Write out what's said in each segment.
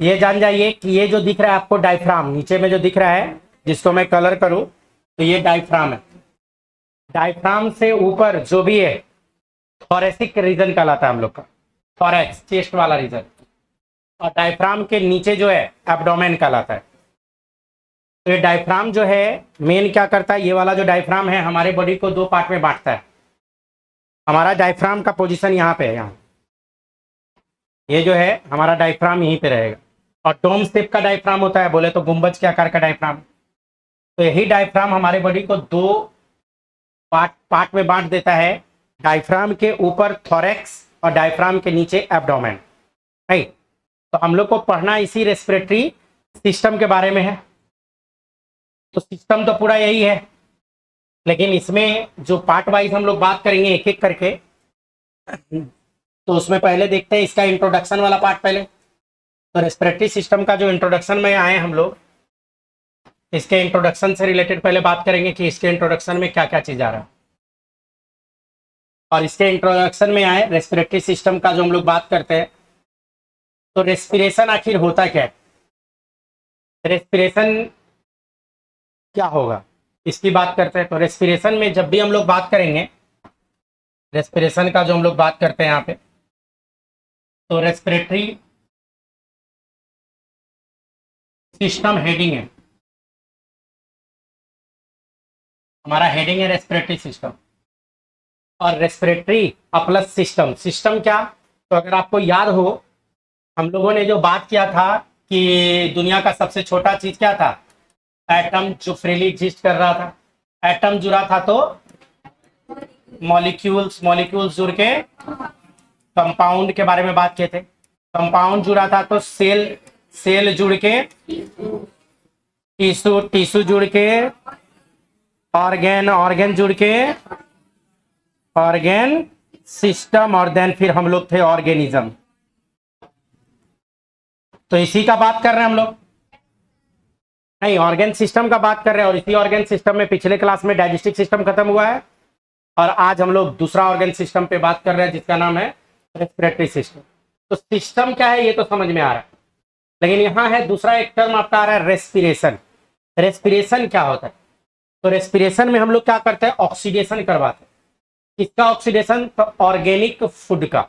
ये जान जाइए कि ये जो दिख रहा है आपको डायफ्राम, नीचे में जो दिख रहा है जिसको मैं कलर करूं तो ये डायफ्राम है। डायफ्राम से ऊपर जो भी है थोरेसिक रीजन कहलाता है हम लोग का, थोरैक्स चेस्ट वाला रीजन, और डायफ्राम के नीचे जो है एब्डोमेन कहलाता है। तो ये डायफ्राम जो है मेन क्या करता है, ये वाला जो डायफ्राम है हमारे बॉडी को दो पार्ट में बांटता है। हमारा डायफ्राम का पोजीशन यहाँ पे है, यहाँ ये जो है हमारा डायफ्राम यहीं पे रहेगा। और डोम शेप का डायफ्राम होता है, बोले तो गुंबज के आकार का डायफ्राम। तो यही डायफ्राम हमारे बॉडी को दो पार्ट में बांट देता है, डायफ्राम के ऊपर थोरैक्स और डायफ्राम के नीचे एब्डोमेन। राइट, तो हम लोग को पढ़ना इसी रेस्पिरेटरी सिस्टम के बारे में है। तो सिस्टम तो पूरा यही है, लेकिन इसमें जो पार्ट वाइज हम लोग बात करेंगे एक एक करके, तो उसमें पहले देखते हैं इसका इंट्रोडक्शन वाला पार्ट पहले। तो रेस्पिरेटरी सिस्टम का जो इंट्रोडक्शन में आए हम लोग, इसके इंट्रोडक्शन से रिलेटेड पहले बात करेंगे कि इसके इंट्रोडक्शन में क्या क्या चीज आ रहा है। और इसके इंट्रोडक्शन में आए रेस्पिरेटरी सिस्टम का जो हम लोग बात करते हैं, तो रेस्पिरेशन आखिर होता क्या है, रेस्पिरेशन क्या होगा, इसकी बात करते हैं। तो रेस्पिरेशन में जब भी हम लोग बात करेंगे, रेस्पिरेशन का जो हम लोग बात करते हैं यहाँ पे, तो रेस्पिरेटरी सिस्टम हेडिंग है, हमारा हेडिंग है रेस्पिरेटरी सिस्टम। और रेस्पिरेटरी प्लस सिस्टम, सिस्टम क्या, तो अगर आपको याद हो हम लोगों ने जो बात किया था कि दुनिया का सबसे छोटा चीज क्या था, एटम जो फ्रीली एग्जिस्ट कर रहा था। एटम जुड़ा था तो मॉलिक्यूल्स जुड़ के कंपाउंड के बारे में बात किए थे। कंपाउंड जुड़ा था तो सेल जुड़ के, टिश्यू जुड़ के, ऑर्गेन जुड़ के, ऑर्गेन सिस्टम, और देन फिर हम लोग थे ऑर्गेनिज्म। तो इसी का बात कर रहे हैं हम लोग, नहीं ऑर्गेन सिस्टम का बात कर रहे हैं। और इसी ऑर्गेन सिस्टम में पिछले क्लास में डाइजेस्टिव सिस्टम खत्म हुआ है, और आज हम लोग दूसरा ऑर्गेन सिस्टम पे बात कर रहे हैं जिसका नाम है रेस्पिरेटरी सिस्टम। तो सिस्टम क्या है ये तो समझ में आ रहा है, लेकिन यहाँ है दूसरा एक टर्म आपका आ रहा है रेस्पिरेशन। रेस्पिरेशन क्या होता है, तो रेस्पिरेशन में हम लोग क्या करते हैं, ऑक्सीडेशन करवाते हैं। किसका ऑक्सीडेशन, तो ऑर्गेनिक फूड का।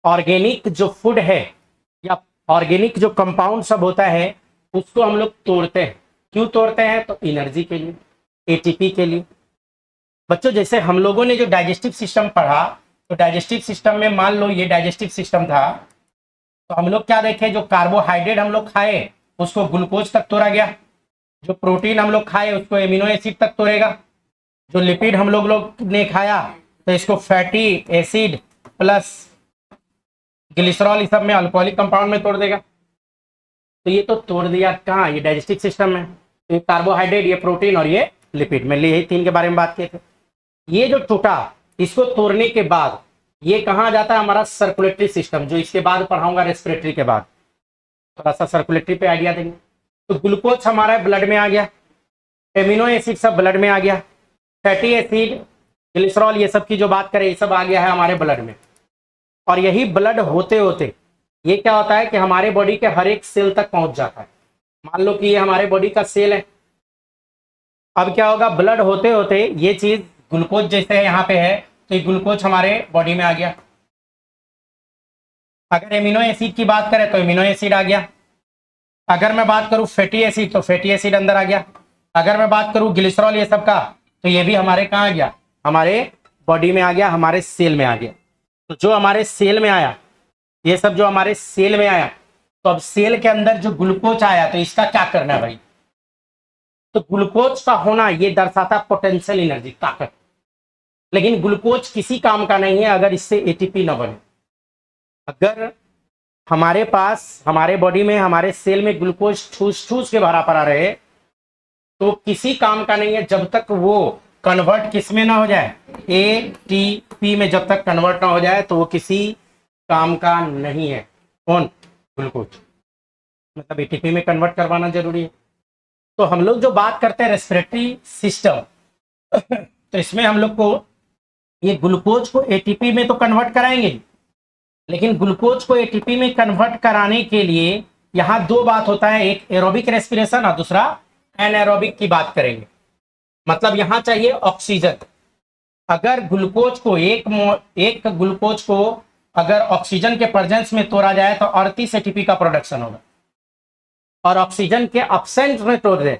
ऑर्गेनिक जो फूड है या ऑर्गेनिक जो कंपाउंड सब होता है उसको हम लोग तोड़ते हैं। क्यों तोड़ते हैं, तो एनर्जी के लिए, एटीपी के लिए। बच्चों जैसे हम लोगों ने जो डाइजेस्टिव सिस्टम पढ़ा, तो डाइजेस्टिव सिस्टम में मान लो ये डाइजेस्टिव सिस्टम था, तो हम लोग क्या देखे, जो कार्बोहाइड्रेट हम लोग खाए उसको ग्लूकोज तक तोड़ा गया, जो प्रोटीन हम लोग खाए उसको एमिनो एसिड तक तोड़ेगा, जो लिपिड हम लोग ने खाया तो इसको फैटी एसिड प्लस ग्लिसरॉल, इस सब में अल्कोहलिक कंपाउंड में तोड़ देगा। तो ये तो तोड़ दिया कहाँ, ये डाइजेस्टिव सिस्टम में। तो ये कार्बोहाइड्रेट, ये प्रोटीन और ये लिपिड, में यही तीन के बारे में बात किए थे। ये जो टूटा, इसको तोड़ने के बाद ये कहाँ जाता है, हमारा सर्कुलेटरी सिस्टम, जो इसके बाद पढ़ाऊंगा रेस्पिरेटरी के बाद। थोड़ा सा सर्कुलेटरी पे आइडिया देंगे। तो ग्लूकोज हमारा ब्लड में आ गया, एमिनो एसिड सब ब्लड में आ गया, फैटी एसिड, ग्लिसरॉल, ये सब की जो बात करें ये सब आ गया है हमारे ब्लड में। और यही ब्लड होते होते ये क्या होता है कि हमारे बॉडी के हर एक सेल तक पहुंच जाता है। मान लो कि ये हमारे बॉडी का सेल है। अब क्या होगा, ब्लड होते होते ये चीज ग्लूकोज जैसे है यहाँ पे है, तो ये ग्लूकोज हमारे बॉडी में आ गया। अगर एमिनो एसिड की बात करें तो एमिनो एसिड आ गया। अगर मैं बात करूं फैटी एसिड तो फैटी एसिड अंदर आ गया। अगर मैं बात करूं ग्लिसरॉल ये सब का, तो ये भी हमारे कहाँ आ गया, हमारे बॉडी में आ गया, हमारे सेल में आ गया। तो जो हमारे सेल में आया, ये सब जो हमारे सेल में आया, तो अब सेल के अंदर जो ग्लूकोज आया तो इसका क्या करना है भाई, तो ग्लूकोज का होना ये दर्शाता पोटेंशियल एनर्जी, ताकत। लेकिन ग्लूकोज किसी काम का नहीं है अगर इससे एटीपी ना बने। अगर हमारे पास, हमारे बॉडी में, हमारे सेल में ग्लूकोज ठूस ठूस के भरा पड़ा रहे तो किसी काम का नहीं है जब तक वो कन्वर्ट किस में ना हो जाए, एटीपी में जब तक कन्वर्ट ना हो जाए तो वो किसी काम का नहीं है। कौन, ग्लूकोज, मतलब एटीपी में कन्वर्ट करवाना जरूरी है। तो हम लोग जो बात करते हैं रेस्पिरेटरी सिस्टम, तो इसमें हम लोग को ये ग्लूकोज को एटीपी में तो कन्वर्ट कराएंगे, लेकिन ग्लूकोज को एटीपी में कन्वर्ट कराने के लिए यहाँ दो बात होता है, एक एरोबिक रेस्पिरेशन और दूसरा एनारोबिक की बात करेंगे। मतलब यहाँ चाहिए ऑक्सीजन। अगर ग्लूकोज को एक ग्लूकोज को अगर ऑक्सीजन के प्रेजेंस में तोड़ा जाए तो 38 एटीपी का प्रोडक्शन होगा, और ऑक्सीजन के अब्सेंट में तोड़ दे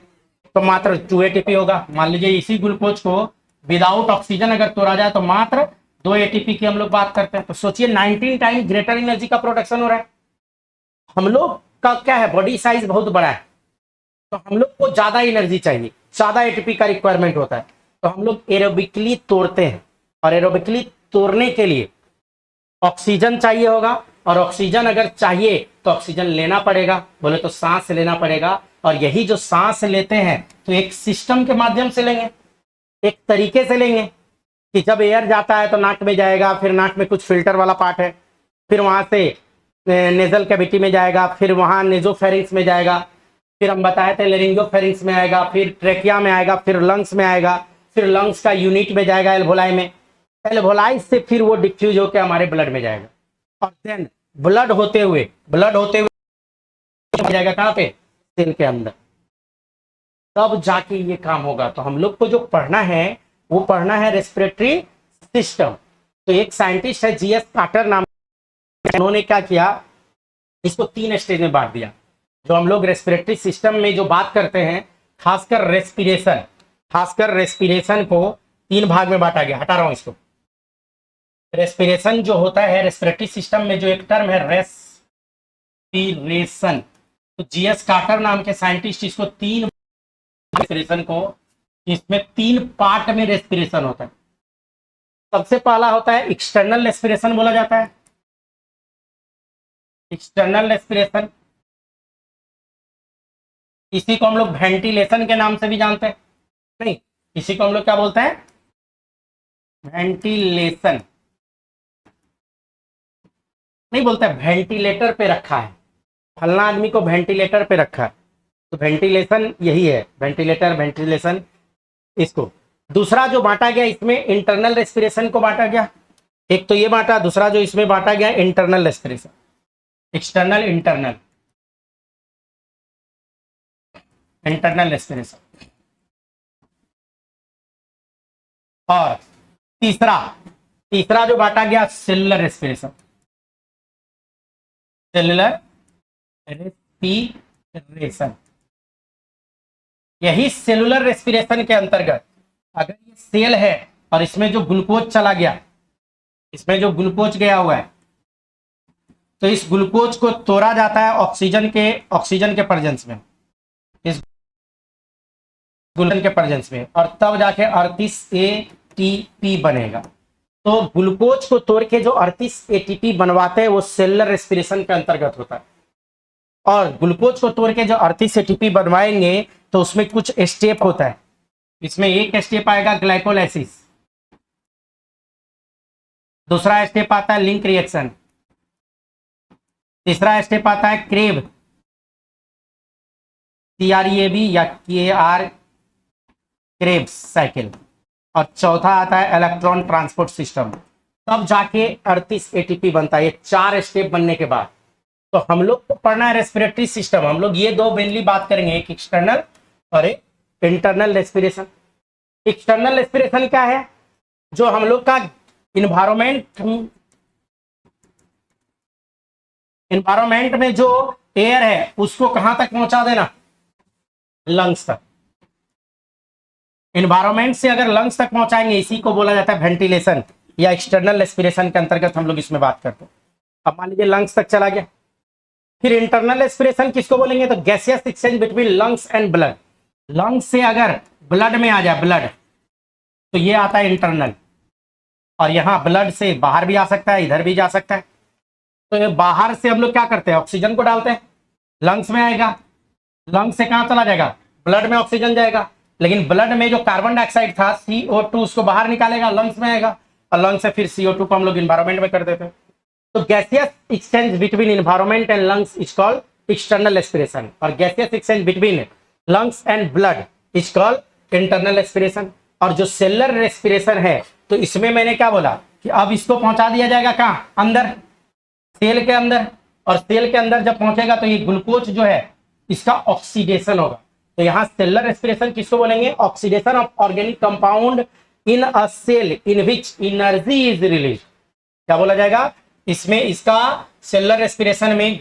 तो मात्र 2 एटीपी होगा। मान लीजिए इसी ग्लूकोज को विदाउट ऑक्सीजन अगर तोड़ा जाए तो मात्र 2 एटीपी की हम लोग बात करते हैं। तो सोचिए 19 टाइम ग्रेटर एनर्जी का प्रोडक्शन हो रहा है। हम लोग का क्या है, बॉडी साइज बहुत बड़ा है, तो हम लोग को ज्यादा एनर्जी चाहिए, ज्यादा एटीपी का रिक्वायरमेंट होता है, तो हम लोग एरोबिकली तोड़ते हैं। और एरोबिकली तोड़ने के लिए ऑक्सीजन चाहिए होगा, और ऑक्सीजन अगर चाहिए तो ऑक्सीजन लेना पड़ेगा, बोले तो सांस से लेना पड़ेगा। और यही जो सांस लेते हैं तो एक सिस्टम के माध्यम से लेंगे, एक तरीके से लेंगे कि जब एयर जाता है तो नाक में जाएगा, फिर नाक में कुछ फिल्टर वाला पार्ट है, फिर वहां से नेजल कैविटी में जाएगा, फिर वहां नेजोफेरिंक्स में जाएगा, फिर हम बताए थे लेरिंगोफेरिंक्स में आएगा, फिर ट्रेकिया में आएगा, फिर लंग्स में आएगा, फिर लंग्स का यूनिट में जाएगा एल्वोलाई में, एल्वोलाई से फिर वो डिफ्यूज होकर हमारे ब्लड में जाएगा, और देन ब्लड होते हुए जाएगा कहाँ पे, सेल के अंदर, तब जाके ये काम होगा। तो हम लोग को जो पढ़ना है वो पढ़ना है रेस्पिरेटरी सिस्टम। तो एक साइंटिस्ट है जीएस कार्टर नाम, उन्होंने क्या किया, इसको 3 स्टेज में बांट दिया। जो हम लोग रेस्पिरेटरी सिस्टम में जो बात करते हैं, खासकर रेस्पिरेशन को 3 भाग में बांटा गया। हटा रहा हूं इसको। रेस्पिरेशन जो होता है रेस्पिरेटरी सिस्टम में जो एक टर्म है रेस्पिरेशन, तो जीएस कार्टर नाम के साइंटिस्ट इसको 3 रेस्पिरेशन को, इसमें 3 पार्ट में रेस्पिरेशन होता है। सबसे पहला होता है एक्सटर्नल रेस्पिरेशन, बोला जाता है एक्सटर्नल रेस्पिरेशन। इसी को हम लोग वेंटिलेशन के नाम से भी जानते हैं, नहीं इसी को हम लोग क्या बोलते हैं, वेंटिलेशन नहीं बोलते, वेंटिलेटर पे रखा है, फलना आदमी को वेंटिलेटर पे रखा है, तो वेंटिलेशन यही है, वेंटिलेशन इसको। दूसरा जो बांटा गया इसमें इंटरनल रेस्पिरेशन को बांटा गया, एक तो ये बांटा, दूसरा जो इसमें बांटा गया internal respiration, external internal respiration. और तीसरा जो बांटा गया सेलुलर रेस्पिरेशन, यही सेलुलर रेस्पिरेशन के अंतर्गत अगर ये सेल है और इसमें जो ग्लूकोज चला गया, इसमें जो ग्लूकोज गया हुआ है, तो इस ग्लूकोज को तोड़ा जाता है ऑक्सीजन के प्रेजेंस में, इस ग्लूकोज के प्रेजेंस में, और तब जाके 38 एटीपी बनेगा। तो ग्लूकोज को तोड़ के जो 38 एटीपी बनवाते हैं वो सेलुलर रेस्पिरेशन के अंतर्गत होता है। और ग्लूकोज को तोड़ के जो 38 एटीपी बनवाएंगे तो उसमें कुछ स्टेप होता है। इसमें एक स्टेप आएगा ग्लाइकोलाइसिस, दूसरा स्टेप आता है लिंक रिएक्शन, तीसरा स्टेप आता है क्रेब, CREAB या KR क्रेब साइकिल, और चौथा आता है इलेक्ट्रॉन ट्रांसपोर्ट सिस्टम। तब जाके 38 एटीपी बनता है। ये 4 स्टेप बनने के बाद तो हम लोग को पढ़ना है रेस्पिरेटरी सिस्टम। हम लोग ये 2 मेनली बात करेंगे, एक एक्सटर्नल और एक इंटरनल रेस्पिरेशन। एक्सटर्नल रेस्पिरेशन क्या है, जो हम लोग का इन्वायरमेंट में जो एयर है उसको कहां तक पहुंचा देना, लंग्स तक। इन्वायरमेंट से अगर लंग्स तक पहुंचाएंगे, इसी को बोला जाता है वेंटिलेशन या एक्सटर्नल रेस्पिरेशन के अंतर्गत हम लोग इसमें बात करते हैं। अब मान लीजिए लंग्स तक चला गया, फिर इंटरनल रेस्पिरेशन किसको बोलेंगे, तो gaseous exchange between lungs and blood. Lungs से अगर ब्लड में आ जाए ब्लड, तो ये आता है इंटरनल, और यहाँ ब्लड से बाहर भी आ सकता है, इधर भी जा सकता है। तो ये बाहर से हम लोग क्या करते हैं, ऑक्सीजन को डालते हैं, लंग्स में आएगा, लंग्स से कहाँ चला जाएगा, ब्लड में ऑक्सीजन जाएगा, लेकिन ब्लड में जो कार्बन डाइऑक्साइड था CO2 उसको बाहर निकालेगा, लंग्स में आएगा, और लंग्स से फिर CO2 को हम लोग इन्वायरमेंट में कर देते हैं। तो gaseous exchange between environment and lungs is called external respiration, और gaseous exchange between lungs and blood is called internal respiration. और जो सेलुलर रेस्पिरेशन है, तो इसमें मैंने क्या बोला कि अब इसको पहुंचा दिया जाएगा कहाँ, अंदर, सेल के अंदर, और सेल के अंदर जब पहुंचेगा तो ये ग्लूकोज जो है इसका ऑक्सीडेशन होगा। तो यहां सेलुलर रेस्पिरेशन किसको बोलेंगे? Oxidation of organic compound in a cell in which energy is release. क्या बोला जाएगा इसमें? इसका सेलुलर रेस्पिरेशन में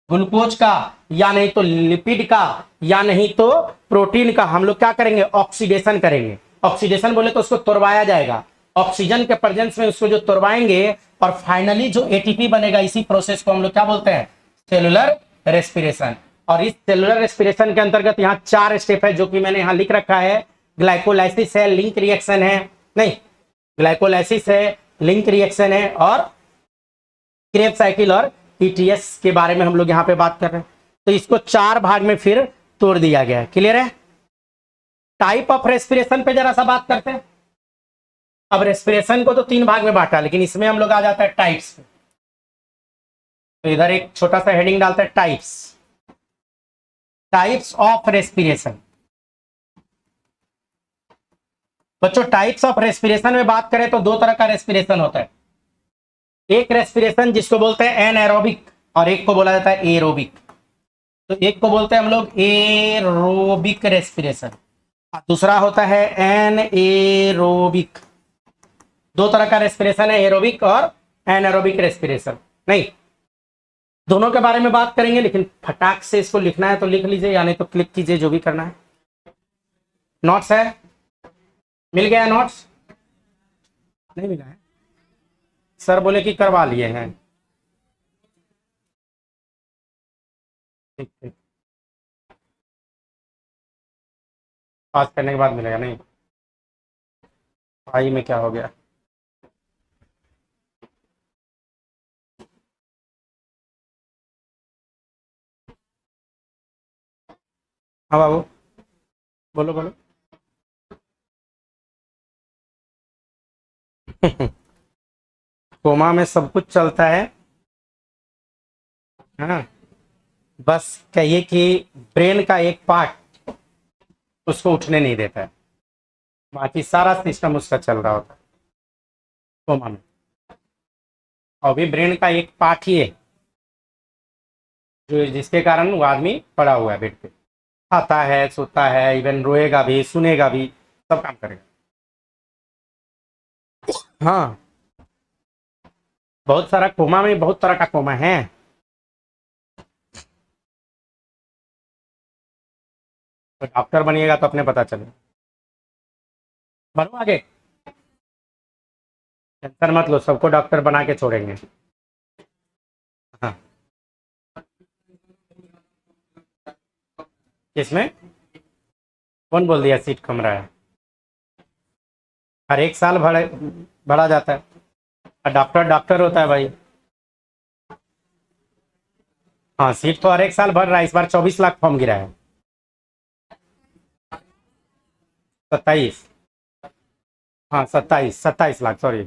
ग्लूकोज का या नहीं तो लिपिड का या नहीं तो प्रोटीन का हम लोग क्या करेंगे? ऑक्सीडेशन करेंगे। ऑक्सीडेशन बोले तो उसको तोड़वाया जाएगा, ऑक्सीजन के प्रेजेंस में उसको जो तोड़वाएंगे और फाइनली जो एटीपी बनेगा, इसी प्रोसेस को हम लोग क्या बोलते हैं? Cellular respiration. और इस सेलुलर रेस्पिरेशन के अंतर्गत यहाँ 4 स्टेप है जो कि मैंने यहाँ लिख रखा है। ग्लाइकोलाइसिस है, लिंक रिएक्शन है, नहीं ग्लाइकोलाइसिस है, लिंक रिएक्शन है और क्रेब्स साइकिल और ईटीएस के बारे में हम लोग यहाँ पे बात कर रहे हैं। तो इसको 4 भाग में फिर तोड़ दिया गया है। क्लियर है? टाइप ऑफ रेस्पिरेशन पे जरा सा बात करते हैं। अब रेस्पिरेशन को तो 3 भाग में बांटा, लेकिन इसमें हम लोग आ जाता है टाइप्स। तो इधर एक छोटा सा हेडिंग डालता है टाइप्स ऑफ रेस्पिरेशन। बच्चों टाइप्स ऑफ रेस्पिरेशन में बात करें तो 2 तरह का रेस्पिरेशन होता है। एक रेस्पिरेशन जिसको बोलते हैं एनएरोबिक और एक को बोला जाता है एरोबिक। तो एक को बोलते हैं हम लोग एरोबिक रेस्पिरेशन, दूसरा होता है एनएरोबिक। 2 तरह का रेस्पिरेशन है, एरोबिक और एनएरोबिक रेस्पिरेशन। नहीं, दोनों के बारे में बात करेंगे, लेकिन फटाक से इसको लिखना है तो लिख लीजिए या नहीं तो क्लिक कीजिए, जो भी करना है। नोट्स है? मिल गया नोट्स? नहीं मिला है? सर बोले कि करवा लिए हैं। ठीक ठीक, पास करने के बाद मिलेगा। नहीं भाई में क्या हो गया? हाँ बाबू, बोलो बोलो। कोमा में सब कुछ चलता है, हाँ। बस कहिए कि ब्रेन का एक पार्ट उसको उठने नहीं देता है, बाकी सारा सिस्टम उसका चल रहा होता है कोमा में। और भी ब्रेन का एक पार्ट ही है जो जिसके कारण वो आदमी पड़ा हुआ है बेड पे, खाता है, सोता है, इवन रोएगा भी, सुनेगा भी, सब काम करेगा। हाँ, बहुत सारा कोमा में बहुत तरह का कोमा है। तो डॉक्टर बनिएगा तो अपने पता चले। बढ़ो आगे, टेंशन मत लो, सबको डॉक्टर बना के छोड़ेंगे। हाँ, किसमें? कौन बोल दिया सीट कम रहा है? हर एक साल बढ़ा जाता है, और डॉक्टर डॉक्टर होता है भाई। हाँ, सीट तो हर एक साल बढ़ रहा है। इस बार 24 लाख फॉर्म गिरा है। 27, हाँ 27 लाख, सॉरी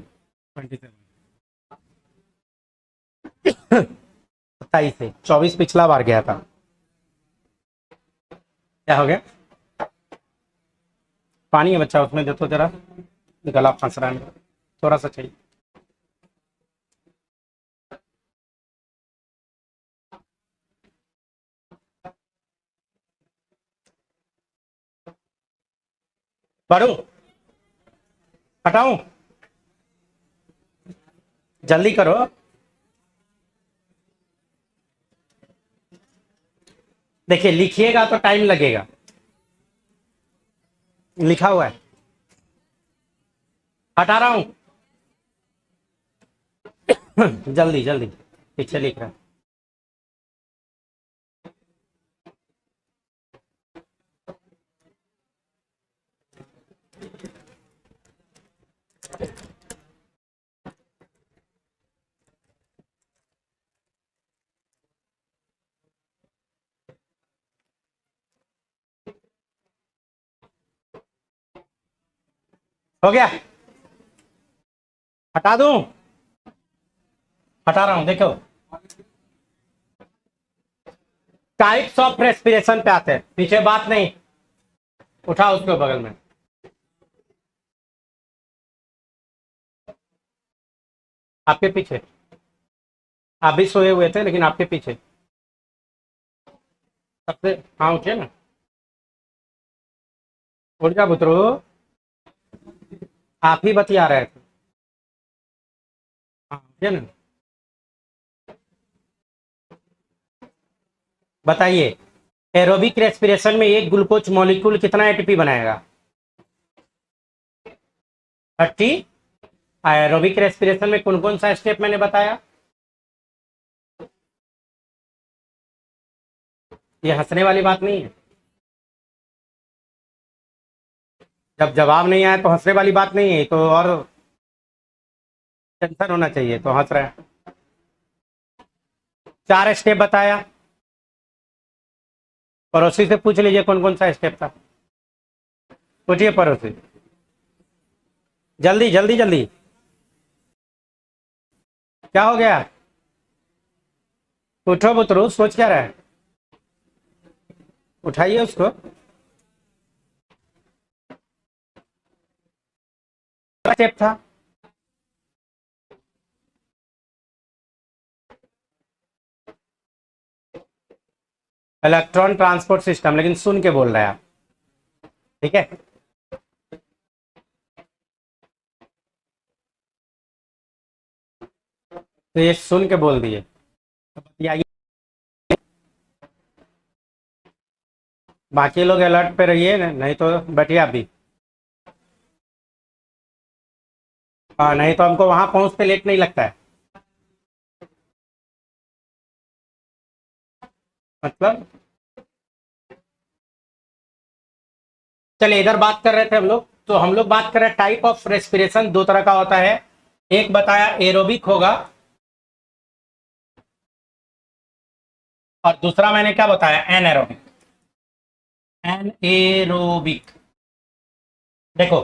27, 27 से 24 पिछला बार गया था। क्या हो गया? पानी है बच्चा, उसमें दे तो जरा, गला फंस रहा है, थोड़ा सा चाहिए। बढ़ू, हटाऊं? जल्दी करो। देखिए लिखिएगा तो टाइम लगेगा, लिखा हुआ है, हटा रहा हूं। जल्दी जल्दी, पीछे लिख रहा है। हो गया? हटा दूं? हटा रहा हूं, देखो। टाइप्स ऑफ रेस्पिरेशन पे आते हैं, पीछे बात नहीं, उठा उसको बगल में। आपके पीछे आप भी सोए हुए थे लेकिन आपके पीछे सबसे। हाँ उठिए ना, उठ जा बुतरू। आप ही बतिया रहे थे। हाँ उठिए ना। बताइए, एरोबिक रेस्पिरेशन में एक ग्लूकोज मॉलिक्यूल कितना एटीपी बनाएगा? 30। एरोबिक रेस्पिरेशन में कौन कौन सा स्टेप मैंने बताया? ये हंसने वाली बात नहीं है। जब जवाब नहीं आया तो हंसने वाली बात नहीं है, तो और टेंशन होना चाहिए, तो हंस रहे हैं। 4 स्टेप बताया। पड़ोसी से पूछ लीजिए कौन कौन सा स्टेप था। पूछिए पड़ोसी, जल्दी जल्दी जल्दी। क्या हो गया? उठो बुतरू, सोच क्या रहा है? उठाइए उसको। स्टेप था। इलेक्ट्रॉन ट्रांसपोर्ट सिस्टम, लेकिन सुन के बोल रहे हैं आप, ठीक है? तो ये सुन के बोल दिए, तो बतियाइए। बाकी लोग अलर्ट पे रहिए, नहीं तो बैठिए आप भी। हाँ, नहीं तो हमको वहां पहुंचते लेट नहीं लगता है। मतलब चलिए, इधर बात कर रहे थे हम लोग, तो हम लोग बात कर रहे हैं टाइप ऑफ रेस्पिरेशन दो तरह का होता है। एक बताया एरोबिक होगा, और दूसरा मैंने क्या बताया? एनएरोबिक। एनएरोबिक, देखो,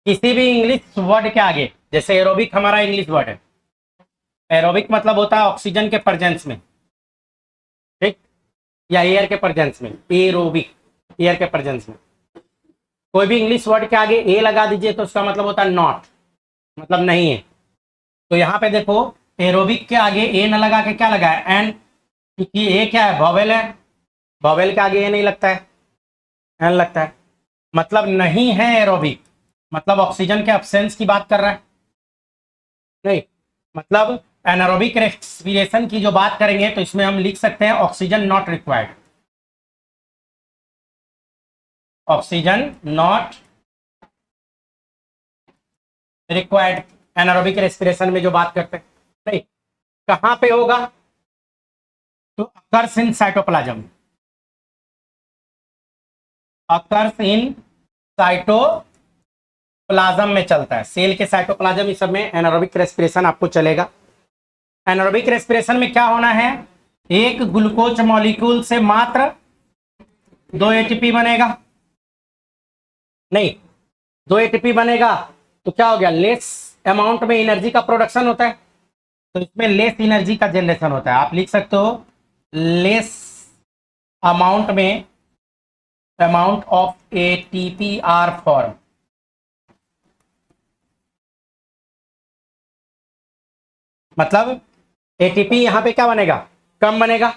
किसी भी इंग्लिश वर्ड के आगे, जैसे एरोबिक हमारा इंग्लिश वर्ड है, एरोबिक मतलब होता है ऑक्सीजन के प्रेजेंस में, ठीक, या एयर के प्रेजेंस में। एरोबिक, एयर के प्रेजेंस में। कोई भी इंग्लिश वर्ड के आगे ए लगा दीजिए तो उसका मतलब होता है नॉट, मतलब नहीं है। तो यहाँ पे देखो, एरोबिक के आगे ए न लगा के क्या लगा है? एन, क्योंकि ए क्या है? वॉवेल है। वॉवेल के आगे ए नहीं लगता है, एन लगता है। मतलब नहीं है एरोबिक, मतलब ऑक्सीजन के अब्सेंस की बात कर रहा है, नहीं। मतलब एनारोबिक रेस्पिरेशन की जो बात करेंगे तो इसमें हम लिख सकते हैं oxygen not required. Oxygen not required, anaerobic respiration में जो बात करते हैं, नहीं। कहां पे होगा? तो occurs in cytoplasm. Occurs in cytoplasm में चलता है, सेल के साइटोप्लाज्म, इस सब में एनारोबिक रेस्पिरेशन आपको चलेगा। एनारोबिक रेस्पिरेशन में क्या होना है? एक ग्लूकोज मॉलिक्यूल से मात्र 2 एटीपी बनेगा, नहीं, 2 एटीपी बनेगा तो क्या हो गया? लेस अमाउंट में एनर्जी का प्रोडक्शन होता है, तो इसमें लेस एनर्जी का जनरेशन होता है। आप लिख सकते हो लेस अमाउंट में, amount of ATP are form. मतलब एटीपी यहां पे क्या बनेगा? कम बनेगा।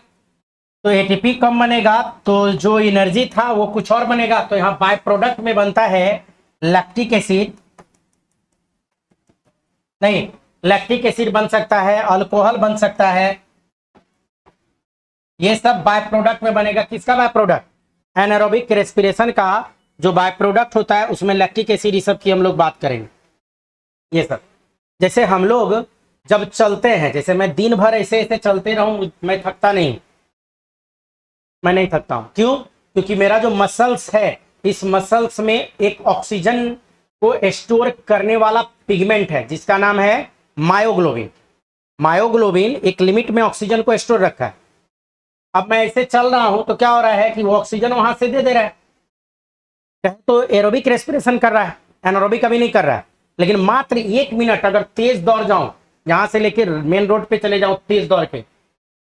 तो एटीपी कम बनेगा तो जो एनर्जी था वो कुछ और बनेगा, तो यहां बाय प्रोडक्ट में बनता है लैक्टिक एसिड, नहीं, लैक्टिक एसिड बन सकता है, अल्कोहल बन सकता है, ये सब बाय प्रोडक्ट में बनेगा। किसका बाय प्रोडक्ट? एनारोबिक रेस्पिरेशन का जो बाय प्रोडक्ट होता है उसमें लैक्टिक एसिड, ये सब की हम लोग बात करेंगे। ये सब, जैसे हम लोग जब चलते हैं, जैसे मैं दिन भर ऐसे ऐसे चलते रहूं, मैं थकता नहीं, मैं नहीं थकता हूं। क्यों? क्योंकि मेरा जो मसल्स है, इस मसल्स में एक ऑक्सीजन को स्टोर करने वाला पिगमेंट है जिसका नाम है मायोग्लोबिन। मायोग्लोबिन एक लिमिट में ऑक्सीजन को स्टोर रखा है। अब मैं ऐसे चल रहा हूं तो क्या हो रहा है कि वो ऑक्सीजन वहां से दे दे रहा है, तो एरोबिक रेस्पिरेशन कर रहा है, एनारोबिक अभी नहीं कर रहा है। लेकिन मात्र 1 मिनट अगर तेज दौड़ जाऊं, यहां से लेकर मेन रोड पे चले जाऊं तेज दौड़ के,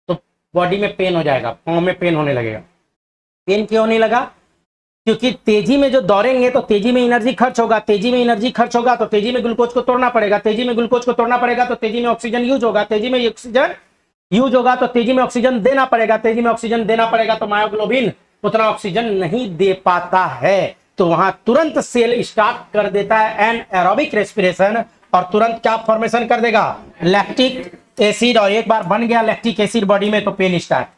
तो बॉडी में पेन हो जाएगा, पाँव में पेन होने लगेगा। पेन क्यों नहीं लगा? क्योंकि तेजी में जो दौड़ेंगे तो तेजी में एनर्जी खर्च होगा, तेजी में एनर्जी खर्च होगा तो तेजी में ग्लूकोज को तोड़ना पड़ेगा, तेजी में ग्लूकोज को तोड़ना पड़ेगा तो तेजी में ऑक्सीजन यूज होगा, तेजी में ऑक्सीजन यूज होगा तो तेजी में ऑक्सीजन देना पड़ेगा, तेजी में ऑक्सीजन देना पड़ेगा तो मायोग्लोबिन उतना ऑक्सीजन नहीं दे पाता है, तो वहां तुरंत सेल स्टार्ट कर देता है एन एरोबिक रेस्पिरेशन और तुरंत क्या फॉर्मेशन कर देगा, लैक्टिक एसिड। और एक बार बन गया लैक्टिक एसिड बॉडी में तो पेन स्टार्ट।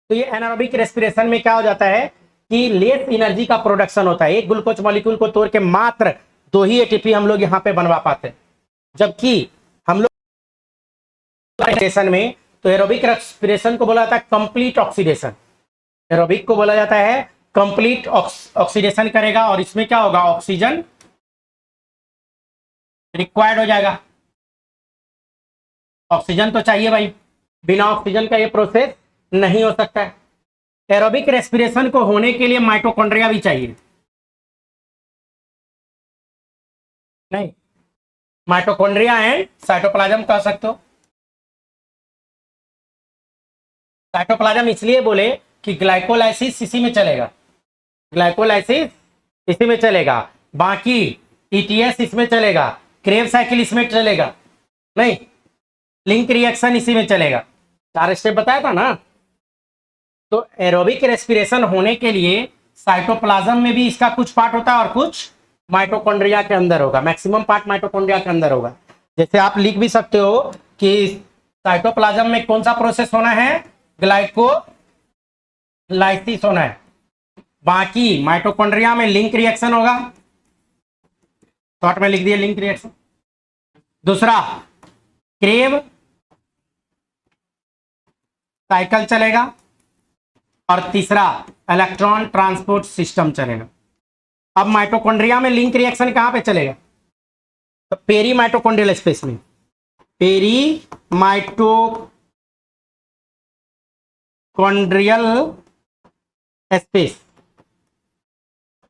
तो ये एनारोबिक रेस्पिरेशन में क्या हो जाता है कि लेस एनर्जी का प्रोडक्शन होता है, एक ग्लूकोज मॉलिक्यूल को तोड़ के मात्र 2 ही एटीपी हम लोग यहाँ पे बनवा पाते हैं, जबकि हम लोग रेस्पिरेशन में तो एरोबिक रेस्पिरेशन को बोला जाता है कंप्लीट ऑक्सीडेशन, एरोबिक को बोला जाता है कंप्लीट ऑक्सीडेशन करेगा और इसमें क्या होगा, ऑक्सीजन रिक्वायर्ड हो जाएगा। ऑक्सीजन तो चाहिए भाई, बिना ऑक्सीजन का ये प्रोसेस नहीं हो सकता है। एरोबिक रेस्पिरेशन को होने के लिए माइटोकॉन्ड्रिया भी चाहिए, नहीं माइटोकॉन्ड्रिया एंड साइटोप्लाज्म कह सकते हो। साइटोप्लाज्म इसलिए बोले कि ग्लाइकोलाइसिस इसी में चलेगा, ग्लाइकोलाइसिस इसी में चलेगा, बाकी ईटीएस इसमें चलेगा, क्रेब्स साइकिल इसमें चलेगा, नहीं लिंक रिएक्शन इसी में चलेगा। 4 स्टेप बताया था ना। तो एरोबिक रेस्पिरेशन होने के लिए साइटोप्लाज्म में भी इसका कुछ पार्ट होता है और कुछ माइटोकॉन्ड्रिया के अंदर होगा, मैक्सिमम पार्ट माइटोकॉन्ड्रिया के अंदर होगा। जैसे आप लिख भी सकते हो कि साइटोप्लाज्म में कौन सा प्रोसेस होना है, ग्लाइकोलाइसिस होना है, बाकी माइटोकॉन्ड्रिया में लिंक रिएक्शन होगा, शॉर्ट में लिख दिया लिंक रिएक्शन। दूसरा क्रेब साइकिल चलेगा और तीसरा इलेक्ट्रॉन ट्रांसपोर्ट सिस्टम चलेगा। अब माइटोकॉन्ड्रिया में लिंक रिएक्शन कहां पे चलेगा, तो पेरी माइटोकॉन्ड्रियल स्पेस में, पेरी माइटोकॉन्ड्रियल स्पेस।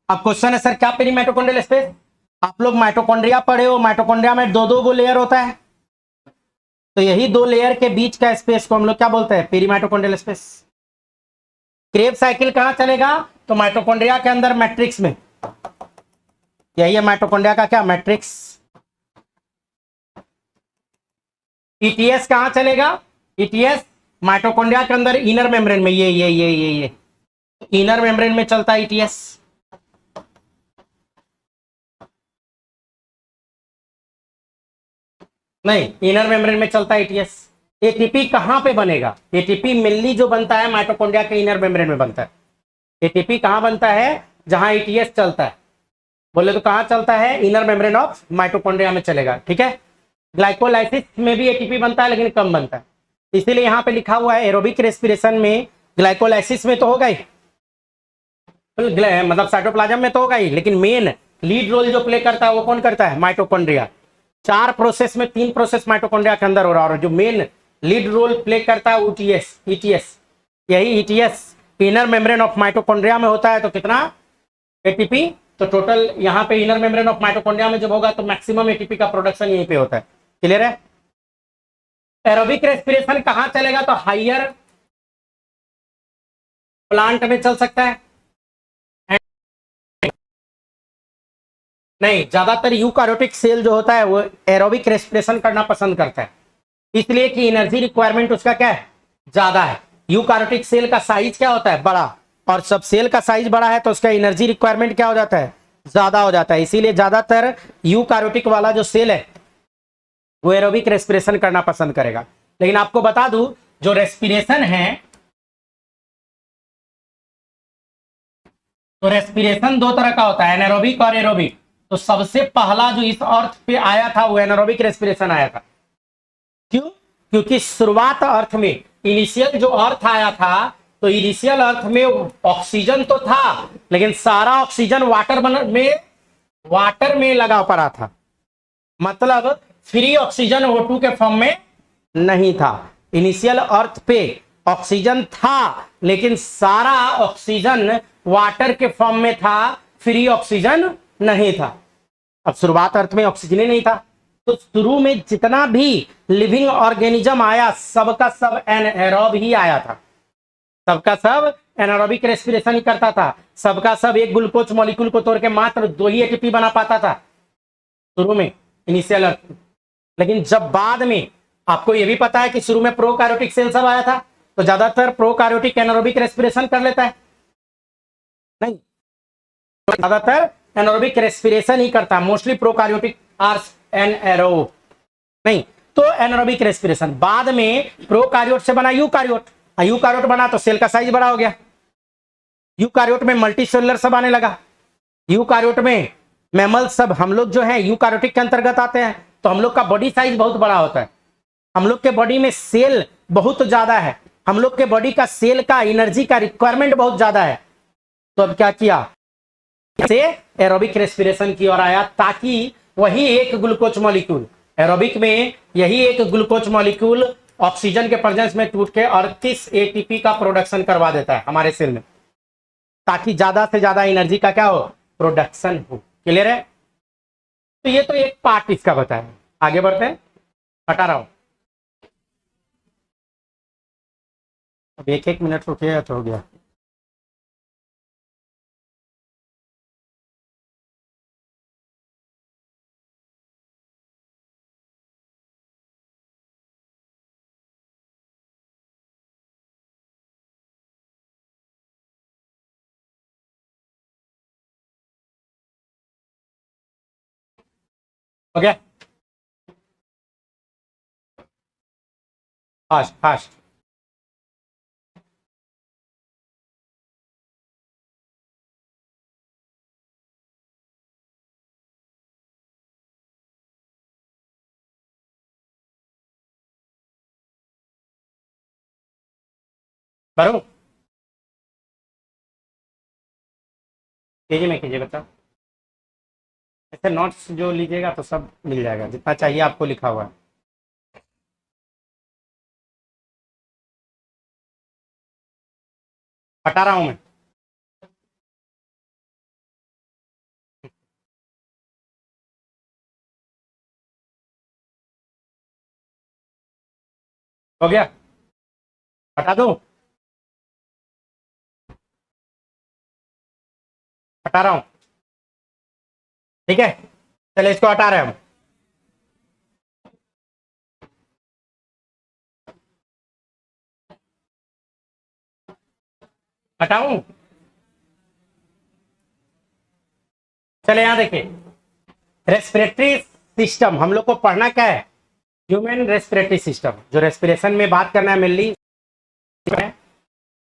अब क्वेश्चन है सर क्या पेरी माइटोकॉन्ड्रियल स्पेस, आप लोग माइटोकॉन्ड्रिया पढ़े हो, माइटोकॉन्ड्रिया में 2-2 गो लेयर होता है, तो यही 2 लेयर के बीच का स्पेस को हम लोग क्या बोलते हैं, peri mitochondrial space. Kreb cycle कहां चलेगा, तो माइटोकॉन्ड्रिया के अंदर मैट्रिक्स में, यही है माइटोकॉन्ड्रिया का क्या मैट्रिक्स। ईटीएस कहां चलेगा, ईटीएस माइटोकॉन्ड्रिया के अंदर इनर मेम्ब्रेन में, ये इनर मेम्ब्रेन में चलता है ईटीएस। नहीं इनर मेम्ब्रेन में चलता है ईटीएस। एटीपी कहां पे बनेगा, एटीपी मेनली जो बनता है माइटोकॉन्ड्रिया के इनर मेम्ब्रेन में बनता है। एटीपी कहां बनता है, जहां ईटीएस चलता है, बोले तो कहां चलता है, इनर मेम्ब्रेन ऑफ माइटोकॉन्ड्रिया में चलेगा, ठीक है। ग्लाइकोलाइसिस में भी एटीपी बनता है लेकिन कम बनता है, इसीलिए यहां पे लिखा हुआ है एरोबिक रेस्पिरेशन में ग्लाइकोलाइसिस में तो होगा ही, मतलब साइटोप्लाज्म में तो होगा ही, लेकिन मेन लीड रोल जो प्ले करता है वो कौन करता है, माइटोकॉन्ड्रिया। 4 प्रोसेस में 3 प्रोसेस माइटोकॉन्ड्रिया के अंदर हो रहा है और जो मेन लीड रोल प्ले करता है ईटीएस, यही ETS inner membrane of mitochondria में होता है। तो कितना एटीपी, तो टोटल यहाँ पे इनर मेम्ब्रेन ऑफ माइटोकॉन्ड्रिया में जब होगा तो मैक्सिमम एटीपी का प्रोडक्शन यहीं पे होता है, क्लियर है। एरोबिक रेस्पिरेशन कहां चलेगा, तो हाइयर प्लांट में चल सकता है, नहीं ज्यादातर यूकारियोटिक सेल जो होता है वो एरोबिक रेस्पिरेशन करना पसंद करता है, इसलिए कि एनर्जी रिक्वायरमेंट उसका क्या है, ज्यादा है। यूकारियोटिक सेल का साइज क्या होता है, बड़ा, और सब सेल का साइज बड़ा है तो उसका एनर्जी रिक्वायरमेंट क्या हो जाता है, ज्यादा हो जाता है, इसीलिए ज्यादातर यूकारियोटिक वाला जो सेल है वो एरोबिक रेस्पिरेशन करना पसंद करेगा। लेकिन आपको बता दूं जो रेस्पिरेशन है, तो रेस्पिरेशन 2 तरह का होता है, एनारोबिक और एरोबिक। तो सबसे पहला जो इस अर्थ पे आया था वो एनारोबिक रेस्पिरेशन आया था। क्यों, क्योंकि शुरुआत अर्थ में इनिशियल जो अर्थ आया था, तो इनिशियल अर्थ में ऑक्सीजन तो था लेकिन सारा ऑक्सीजन वाटर में लगा पड़ा था, मतलब फ्री ऑक्सीजन O2 के फॉर्म में नहीं था। इनिशियल अर्थ पे ऑक्सीजन था लेकिन सारा ऑक्सीजन वाटर के फॉर्म में था, फ्री ऑक्सीजन नहीं था। अब शुरुआत अर्थ में ऑक्सीजन ही नहीं था, तो शुरू में जितना भी लिविंग ऑर्गेनिज्म आया सबका सब एनाएरोब ही आया था, सबका सब एनारोबिक रेस्पिरेशन ही करता था, सबका सब एक ग्लूकोज मॉलिक्यूल को तोड़ के मात्र 2 ही एटीपी बना पाता था शुरू में, इनिशियल अर्थ। लेकिन जब बाद में, आपको यह भी पता है कि शुरू में प्रोकार्योटिक सेल सब आया था, तो ज्यादातर प्रोकार्योटिक एनारोबिक रेस्पिरेशन कर लेता है, नहीं, ज्यादातर एनारोबिक रेस्पिरेशन ही करता है, मोस्टली प्रोकार्योटिक आर एनारोब, नहीं। तो एनारोबिक रेस्पिरेशन बाद में प्रोकार्योट से बना यूकार्योट, यूकार्योट बना तो सेल का साइज बड़ा हो गया, यूकार्योट में मल्टी सेलुलर सब आने लगा, यूकार्योट में मैमल सब, हम लोग जो है यूकार्योटिक के अंतर्गत आते हैं, तो हम लोग का बॉडी साइज बहुत बड़ा होता है, हम लोग के बॉडी में सेल बहुत ज्यादा है, हम लोग के बॉडी का सेल का एनर्जी का रिक्वायरमेंट बहुत ज्यादा है। तो अब क्या किया, से एरोबिक रेस्पिरेशन की ओर आया, ताकि वही एक ग्लूकोज मॉलिक्यूल, एरोबिक में यही एक ग्लूकोज मॉलिक्यूल ऑक्सीजन के प्रेजेंस में टूट के 38 एटीपी का प्रोडक्शन करवा देता है हमारे सेल में, ताकि ज्यादा से ज्यादा एनर्जी का क्या हो, प्रोडक्शन हो। क्लियर है? तो ये तो एक पार्ट इसका बताया, आगे बढ़ते हैं, हटा रहा हूं, अब 1-1 मिनट रुकिएगा तो हो गया। हो गया, फास्ट फास्ट। करूं, तेजी में कीजिए बच्चा, ऐसे नोट्स जो लीजिएगा तो सब मिल जाएगा, जितना चाहिए आपको लिखा हुआ है। हटा रहा हूं मैं, हो गया, हटा दूं, हटा रहा हूं, ठीक है, चले इसको हटा रहे हैं हम। हटाऊं, चले यहां देखिए, रेस्पिरेटरी सिस्टम हम लोग को पढ़ना क्या है, ह्यूमन रेस्पिरेटरी सिस्टम, जो रेस्पिरेशन में बात करना है मेनली।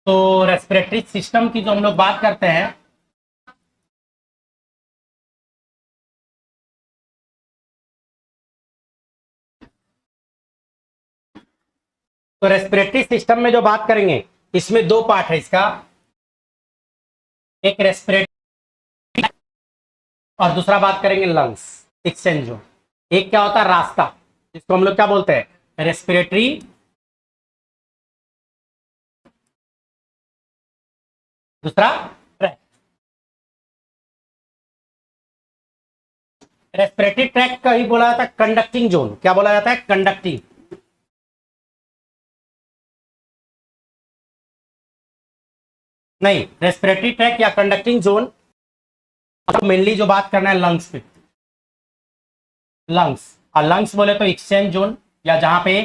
तो रेस्पिरेटरी सिस्टम की जो हम लोग बात करते हैं, तो रेस्पिरेटरी सिस्टम में जो बात करेंगे, इसमें 2 पार्ट है इसका, एक रेस्पिरेटरी और दूसरा बात करेंगे लंग्स एक्सचेंज जोन। एक क्या होता है, रास्ता, जिसको हम लोग क्या बोलते हैं, रेस्पिरेटरी, दूसरा ट्रैक। रेस्पिरेटरी ट्रैक का ही बोला जाता है कंडक्टिंग जोन, क्या बोला जाता है, कंडक्टिंग। नहीं, रेस्पिरेटरी ट्रैक या कंडक्टिंग जोन, मेनली जो बात करना है लंग्स पे, लंग्स, और लंग्स बोले तो एक्सचेंज जोन, या जहां पे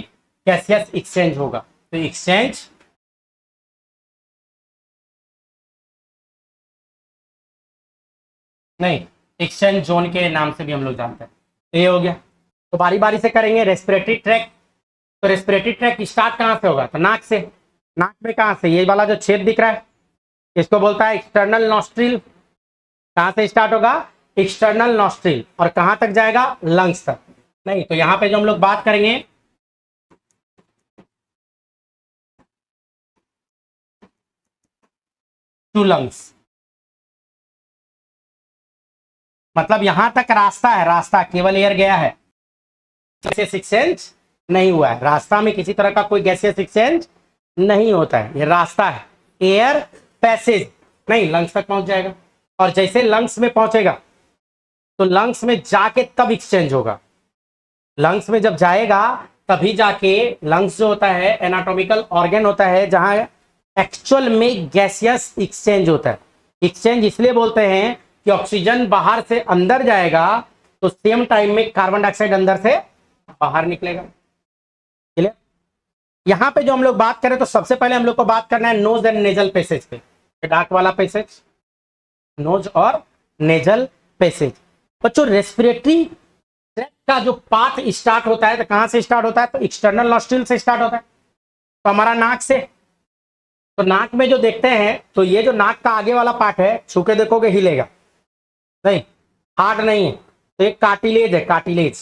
गैसियस एक्सचेंज होगा, तो एक्सचेंज, नहीं, एक्सचेंज जोन के नाम से भी हम लोग जानते हैं। तो ये हो गया, तो बारी बारी से करेंगे। रेस्पिरेटरी ट्रैक, तो रेस्पिरेटरी ट्रैक स्टार्ट कहां से होगा, तो नाक से, नाक में कहां से, ये वाला जो छेद दिख रहा है, इसको बोलता है एक्सटर्नल नॉस्ट्रिल। कहां से स्टार्ट होगा, एक्सटर्नल नॉस्ट्रिल, और कहां तक जाएगा, लंग्स तक। नहीं, तो यहां पे जो हम लोग बात करेंगे, टू लंग्स, मतलब यहां तक रास्ता है, रास्ता, केवल एयर गया है, गैसियस एक्सचेंज नहीं हुआ है, रास्ता में किसी तरह का कोई गैसियस एक्सचेंज नहीं होता है, ये रास्ता है, एयर पैसेज, नहीं, लंग्स तक पहुंच जाएगा, और जैसे लंग्स में पहुंचेगा तो लंग्स में जाके तब एक्सचेंज होगा, लंग्स में जब जाएगा तभी जाके, लंग्स जो होता है एनाटॉमिकल ऑर्गन होता है, जहां एक्चुअल में गैसियस एक्सचेंज होता है। एक्सचेंज इसलिए बोलते हैं कि ऑक्सीजन बाहर से अंदर जाएगा तो सेम टाइम में कार्बन डाइऑक्साइड अंदर से बाहर निकलेगा। क्लियर? यहां पे जो हम लोग बात करें तो सबसे पहले हम लोग को बात करना है नोज एंड नेजल पैसेज पे, डार्क वाला पैसेज, नोज और नेजल पैसेज। बच्चों रेस्पिरेटरी ट्रैक का जो पाथ स्टार्ट होता है तो कहां से स्टार्ट होता है? तो एक्सटर्नल नॉस्ट्रिल से स्टार्ट होता है, तो हमारा नाक से। तो नाक में जो देखते हैं तो ये जो नाक का आगे वाला पार्ट है, छू के देखोगे हिलेगा नहीं, हार्ड नहीं है, तो एक कार्टिलेज है, कार्टिलेज।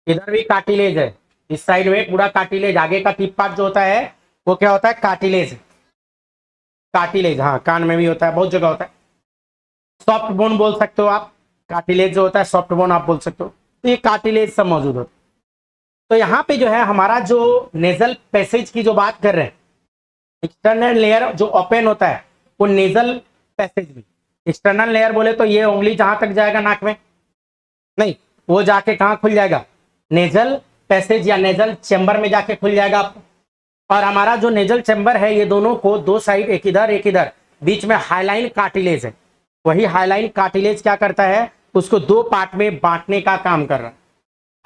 इधर भी कार्टिलेज है, इस साइड में पूरा कार्टिलेज, आगे का टिप पार्ट जो होता है वो क्या होता है? कार्टिलेज। कार्टिलेज, हाँ, कान में भी होता है, बहुत जगह होता है। सॉफ्ट बोन बोल सकते हो आप, कार्टिलेज जो होता है सॉफ्ट बोन आप बोल सकते हो, तो ये कार्टिलेज सब मौजूद होता है। तो यहाँ पे जो है हमारा जो नेजल पैसेज की जो बात कर रहे हैं, एक्सटर्नल लेयर जो ओपन होता है वो नेजल पैसेज में। एक्सटर्नल लेयर बोले तो ये उंगली जहां तक जाएगा नाक में नहीं, वो जाके कहाँ खुल जाएगा? नेजल पैसेज या नेजल चैम्बर में जाके खुल जाएगा आपको। और हमारा जो नेजल चैम्बर है ये दोनों को दो साइड, एक इधर, बीच में हाइलाइन कार्टिलेज है। वही हाइलाइन कार्टिलेज क्या करता है? उसको दो पार्ट में बांटने का काम कर रहा है।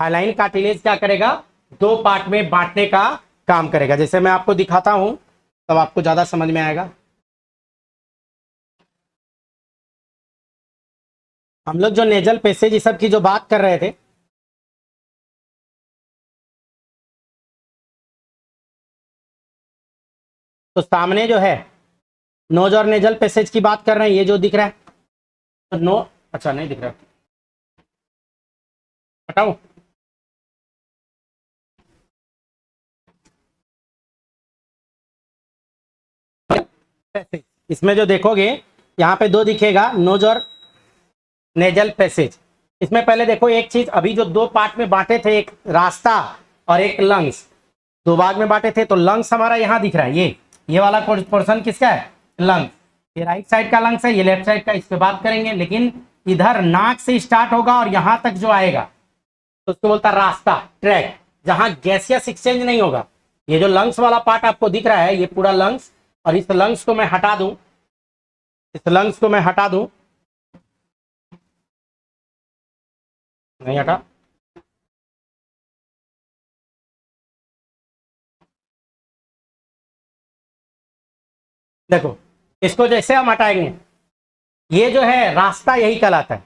हाइलाइन कार्टिलेज क्या करेगा? दो पार्ट में बांटने का काम करेगा। जैसे मैं आपको दिखाता हूं तब आपको ज्यादा समझ में आएगा। हम लोग जो नेजल पैसेज इस सब की जो बात कर रहे थे, तो सामने जो है नोज और नेजल पैसेज की बात कर रहे हैं, ये जो दिख रहा है तो नो, अच्छा नहीं दिख रहा, हटाओ। इसमें जो देखोगे यहाँ पे दो दिखेगा, नोज और नेजल पैसेज। इसमें पहले देखो एक चीज, अभी जो दो पार्ट में बांटे थे, एक रास्ता और एक लंग्स, दो भाग में बांटे थे। तो लंग्स हमारा यहाँ दिख रहा है, ये वाला पोर्शन किसका है? लंग्स। ये राइट साइड का लंग्स है, ये लेफ्ट साइड का, इस पे बात करेंगे। लेकिन इधर नाक से स्टार्ट होगा और यहां तक जो आएगा तो उसको बोलता है रास्ता, ट्रैक, जहां गैसियस एक्सचेंज नहीं होगा। ये जो लंग्स वाला पार्ट आपको दिख रहा है, ये पूरा लंग्स, और इस लंग्स को मैं हटा दूं, इस लंग्स को मैं हटा दूं, नहीं हटा, देखो इसको जैसे हम हटाएंगे, ये जो है रास्ता यही कहलाता है।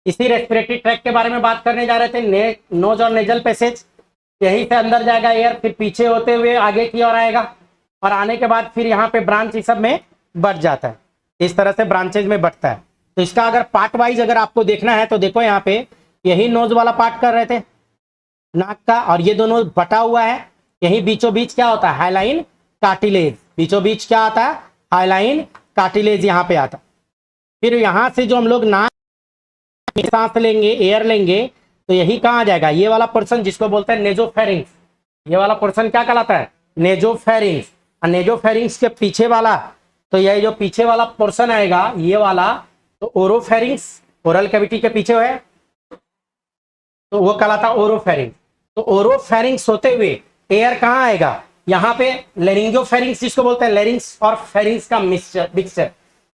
इसी रेस्पिरेटरी ट्रैक के बारे में बात करने जा रहे थे, नोज और नेजल पैसेज। यहीं से अंदर जाएगा एयर, फिर पीछे होते हुए आगे की ओर आएगा, और आने के बाद फिर यहाँ पे ब्रांच इस सब में बढ़ जाता है। इस तरह से ब्रांचेज में बढ़ता है। तो इसका अगर पार्ट वाइज अगर आपको देखना है तो देखो यहाँ पे यही नोज वाला पार्ट कर रहे थे नाक का, और ये दोनों बटा हुआ है। यही बीचों बीच क्या होता है? Hyaline cartilage. बीचों बीच क्या आता है? हाइलाइन कार्टिलेज यहाँ पे आता। फिर यहाँ से जो हम लोग नाक में सांस लेंगे, एयर लेंगे, तो यही कहाँ जाएगा? ये वाला पोर्शन जिसको बोलते हैं नेजोफेरिंग्स। ये वाला पोर्शन क्या कहलाता है? नेजोफेरिंग्स। और नेजोफेरिंग्स के पीछे वाला, तो ये जो पीछे वाला पोर्शन आएगा ये वाला, तो ओरोफेरिंग्स, ओरल कैविटी के पीछे है, तो वो कहलाता है ओरोफेरिंग्स। तो ओरोफेरिंग्स होते हुए एयर कहाँ आएगा? यहाँ पे लेरिंगोफेरिंग्स जिसको बोलते हैं, लेरिंग्स और फेरिंग्स का मिक्सचर।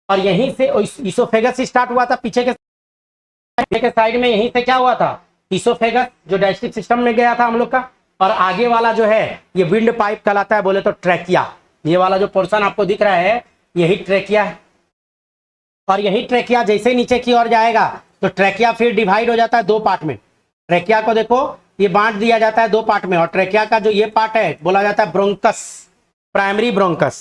और यहीं से इसोफेगस स्टार्ट हुआ था, पीछे के साइड में यहीं से क्या हुआ था? इसोफेगस जो डाइजेस्टिव सिस्टम में गया था हम लोग का। और आगे वाला जो है ये विंड पाइप कहलाता है, बोले तो ट्रैकिया। ये वाला जो पोर्शन आपको दिख रहा है यही ट्रैकिया है। और यही ट्रैकिया जैसे नीचे की ओर जाएगा तो ट्रैकिया फिर डिवाइड हो जाता है दो पार्ट में। ट्रैकिया को देखो ये बांट दिया जाता है दो पार्ट में, और ट्रैकिया का जो ये पार्ट है बोला जाता है bronchus, primary bronchus.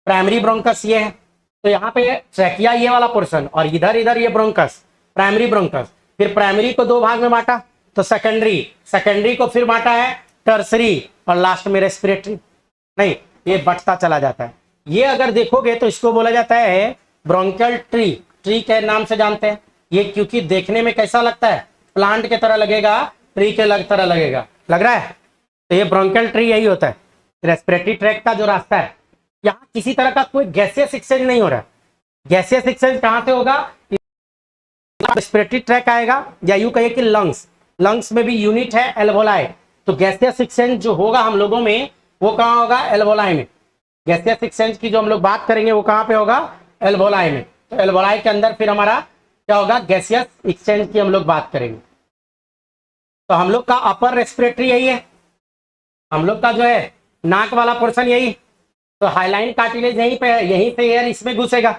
Primary bronchus ये है, तो यहाँ पे ट्रैकिया ये वाला पोर्शन, और इधर ये ब्रोंकस, प्राइमरी ब्रोंकस। फिर प्राइमरी को दो भाग में बांटा तो सेकेंडरी को फिर बांटा है टर्सरी, और लास्ट में रेस्पिरेटरी। नहीं, ये बढ़ता चला जाता है। ये अगर देखोगे तो इसको बोला जाता है ब्रोंकियल ट्री के नाम से जानते हैं। ये क्योंकि देखने में कैसा लगता है? प्लांट के तरह लगेगा, ट्री के तरह लगेगा, लग रहा है। तो ये ब्रोंकियल ट्री यही होता है, रेस्पिरेटरी ट्रैक का जो रास्ता है। यहाँ किसी तरह का कोई गैसियस एक्सचेंज नहीं हो रहा है। गैसियस एक्सचेंज कहाँ से होगा? रेस्पिरेटरी ट्रैक आएगा, या यूं कहिए कि लंग्स में भी यूनिट है एल्वोलाई। तो गैसियस एक्सचेंज जो होगा हम लोगों में वो कहाँ होगा? एल्वोलाई में। गैसियस एक्सचेंज की जो हम लोग बात करेंगे वो कहाँ पे होगा, एल्वोलाई में। तो एल्वोलाई के अंदर फिर हमारा क्या होगा, गैसियस एक्सचेंज की हम लोग बात करेंगे। तो हम लोग का अपर रेस्पिरेटरी यही है, हम लोग का जो है नाक वाला पोर्शन यही, तो हाइलाइन कार्टिलेज यहीं पे है, यहीं से एयर इसमें घुसेगा।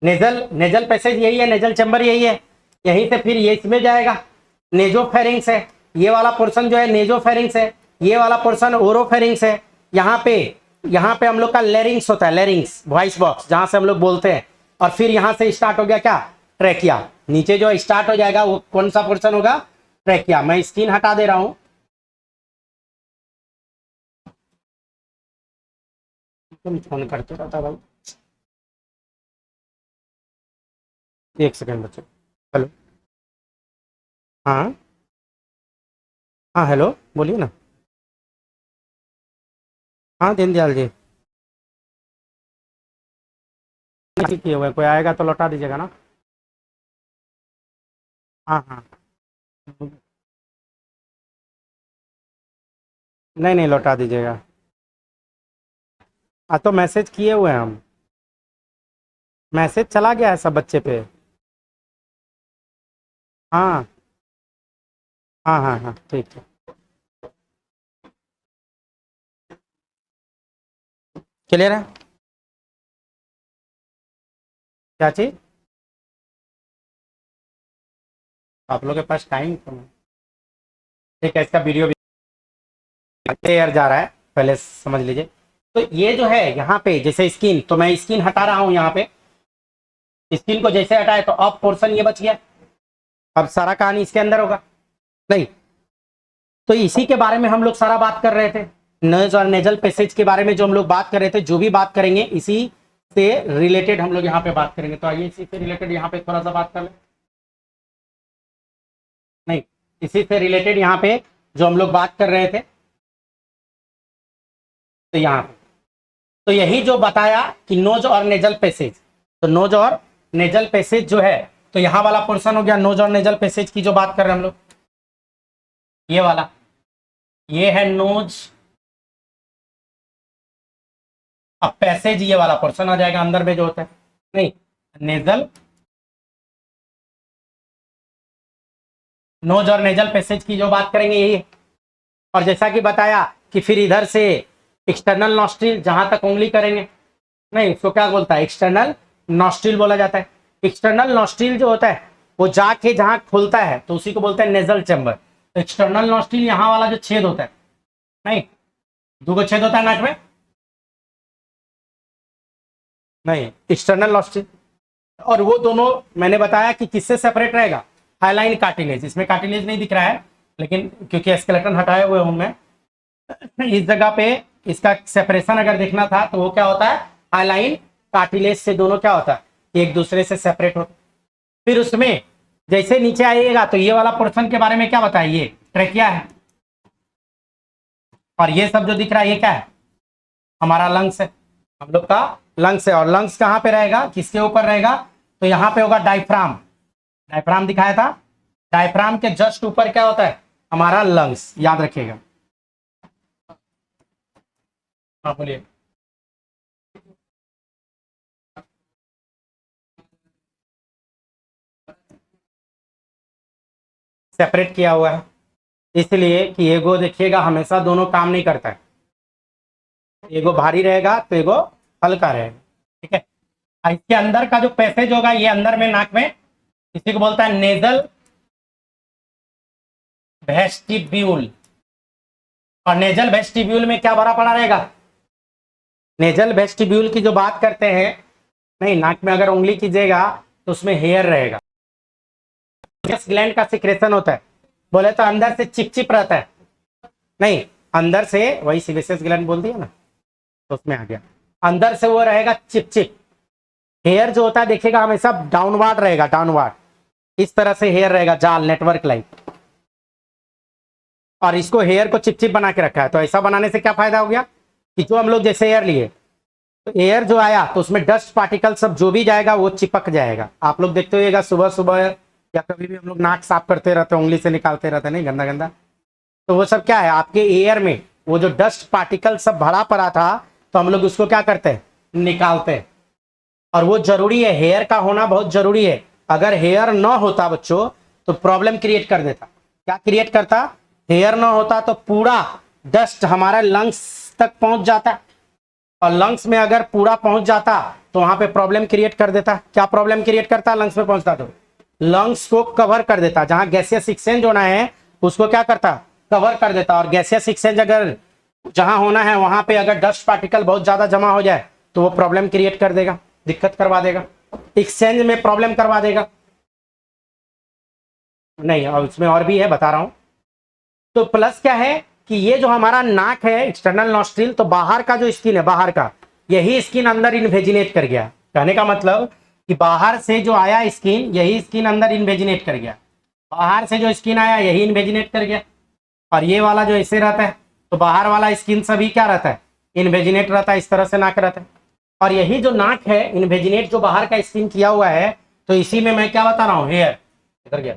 नेजल नेजल पैसेज यही है, नेजल चैम्बर यही है, यहीं से फिर ये इसमें जाएगा। नेजोफेरिंग्स है, ये वाला पोर्शन जो है नेजोफेरिंग्स है, ये वाला पोर्शन ओरोफेरिंग्स है। यहाँ पे हम लोग का लेरिंग्स होता है, लेरिंग्स वॉइस बॉक्स जहां से हम लोग बोलते हैं। और फिर यहाँ से स्टार्ट हो गया क्या, ट्रैकिया। नीचे जो स्टार्ट हो जाएगा वो कौन सा पोर्शन होगा, ट्रैकिया। मैं स्किन हटा दे रहा हूं, तुम फोन करते रहता भाई। एक सेकेंड बच्चों। हेलो, हाँ हाँ, हेलो बोलिए ना। हाँ दीनदयाल जी, किए हुए, कोई आएगा तो लौटा दीजिएगा ना। हाँ हाँ, नहीं नहीं, लौटा दीजिएगा। हाँ तो मैसेज किए हुए हैं हम, मैसेज चला गया है सब बच्चे पे। हाँ हाँ हाँ हाँ, ठीक है। क्लियर है, क्या चीज, आप लोगों के पास टाइम कम है। ठीक है, इसका वीडियो भी क्लियर जा रहा है, पहले समझ लीजिए। तो ये जो है यहाँ पे जैसे स्किन, तो मैं स्किन हटा रहा हूँ यहाँ पे, स्किन को जैसे हटाए तो अब पोर्शन ये बच गया। अब सारा कहानी इसके अंदर होगा नहीं, तो इसी के बारे में हम लोग सारा बात कर रहे थे। नर्व्स और नेजल पैसेज के बारे में जो हम लोग बात कर रहे थे, जो भी बात करेंगे इसी से रिलेटेड हम लोग यहाँ पे बात करेंगे। तो आइए इसी से रिलेटेड यहाँ पे थोड़ा सा बात कर लें। नहीं, इसी से रिलेटेड यहाँ पे जो हम लोग बात कर रहे थे, तो यहाँ पे तो यही जो बताया कि नोज और नेजल पैसेज, तो नोज और नेजल पैसेज जो है, तो यहाँ वाला पोर्शन हो गया नोज और नेजल पैसेज की जो बात कर रहे हैं हम लोग, ये वाला, ये है नोज। अब पैसेज ये वाला पोर्शन आ जाएगा अंदर में जो होता है, नहीं, नेजल, नोज और नेजल पैसेज की जो बात करेंगे यही है। और जैसा कि बताया कि फिर इधर से एक्सटर्नल नॉस्ट्रिल जहां तक उंगली करेंगे, नहीं इसको क्या बोलता है, एक्सटर्नल नॉस्ट्रिल बोला जाता है। एक्सटर्नल नॉस्ट्रिल जो होता है वो जाके जहां खुलता है तो उसी को बोलते हैं नेजल चैम्बर। तो एक्सटर्नल नॉस्ट्रिल यहाँ वाला जो छेद होता है, नहीं, दो छेद होता है नाक में, नहीं, एक्सटर्नल नॉस्ट्रिल। और वो दोनों मैंने बताया कि किससे सेपरेट रहेगा, हाइलाइन कार्टिलेज। इसमें कार्टिलेज नहीं दिख रहा है, लेकिन क्योंकि स्केलेटन हटाए हुए हूं मैं, इस जगह पे इसका सेपरेशन अगर देखना था तो वो क्या होता है, हाइलाइन कार्टिलेज से दोनों क्या होता है, एक दूसरे से सेपरेट होता है। फिर उसमें जैसे नीचे आइएगा तो ये वाला पोर्शन के बारे में क्या बताया, ये ट्रेकिया है। और ये सब जो दिख रहा है ये क्या है, हमारा लंग्स है, हम लोग का लंग्स है। और लंग्स कहाँ पे रहेगा, किसके ऊपर रहेगा, तो यहाँ पे होगा डायफ्राम। डायफ्राम दिखाया था, डायफ्राम के जस्ट ऊपर क्या होता है, हमारा लंग्स, याद रखिएगा। हाँ बोलिए। सेपरेट किया हुआ है इसलिए कि एगो देखिएगा हमेशा दोनों काम नहीं करता है, एगो भारी रहेगा तो एगो हल्का रहेगा, ठीक है। इसके अंदर का जो पैसेज होगा ये अंदर में नाक में, इसी को बोलता है नेजल वेस्टिब्यूल। और नेजल वेस्टिब्यूल में क्या भरा पड़ा रहेगा, नेजल वेस्टिब्यूल की जो बात करते हैं, नहीं, नाक में अगर उंगली कीजिएगा तो उसमें हेयर रहेगा, ग्लैंड का सिक्रेशन होता है। बोले तो अंदर से चिपचिप रहता है, नहीं, अंदर से वही सीबेसियस ग्लैंड बोल दिया ना, तो उसमें आ गया, अंदर से वो रहेगा चिपचिप। हेयर जो होता है देखिएगा हमेशा डाउनवार्ड रहेगा, डाउनवार्ड, इस तरह से हेयर रहेगा, जाल नेटवर्क लाइक। और इसको हेयर को चिपचिप बना के रखा है। तो ऐसा बनाने से क्या फायदा हो गया कि जो हम लोग जैसे एयर लिए, तो एयर जो आया तो उसमें डस्ट पार्टिकल सब जो भी जाएगा वो चिपक जाएगा। आप लोग देखते होइएगा सुबह सुबह या कभी भी हम लोग नाक साफ करते रहते हैं, उंगली से निकालते रहते हैं, नहीं, गंदा गंदा, तो वो सब क्या है, आपके एयर में वो जो डस्ट पार्टिकल सब भरा पड़ा था तो हम लोग उसको क्या करते हैं, निकालते हैं। और वो जरूरी है, हेयर का होना बहुत जरूरी है। अगर हेयर ना होता बच्चों तो प्रॉब्लम क्रिएट कर देता। क्या क्रिएट करता, हेयर ना होता तो पूरा डस्ट हमारा लंग्स तक पहुंच जाता, और लंग्स में अगर पूरा पहुंच जाता तो वहां पे प्रॉब्लम क्रिएट कर देता। क्या प्रॉब्लम क्रिएट करता, लंग्स में पहुंचता तो लंग्स को कवर कर देता, जहां गैसियस एक्सचेंज होना है उसको क्या करता, कवर कर देता। और गैसियस एक्सचेंज अगर जहां होना है वहां पे अगर डस्ट पार्टिकल बहुत ज्यादा जमा हो जाए तो वो प्रॉब्लम क्रिएट कर देगा, दिक्कत करवा देगा, एक्सचेंज में प्रॉब्लम करवा देगा। नहीं, और उसमें और भी है, बता रहा हूं। तो प्लस क्या है कि ये जो हमारा नाक है एक्सटर्नल नॉस्ट्रिल, तो बाहर का जो स्किन है, बाहर का, यही स्किन अंदर इन्वेजिनेट कर गया। कहने का मतलब कि बाहर से जो आया स्किन, यही स्किन अंदर इन्वेजिनेट कर गया। बाहर से जो स्किन आया यही इन्वेजिनेट कर गया। और ये वाला जो ऐसे रहता है तो बाहर वाला स्किन सभी क्या रहता है, इन्वेजिनेट रहता है, इस तरह से नाक रहता है। और यही जो नाक है इन्वेजिनेट जो बाहर का स्किन किया हुआ है, तो इसी में मैं क्या बता रहा हूँ, हेयर इधर गया,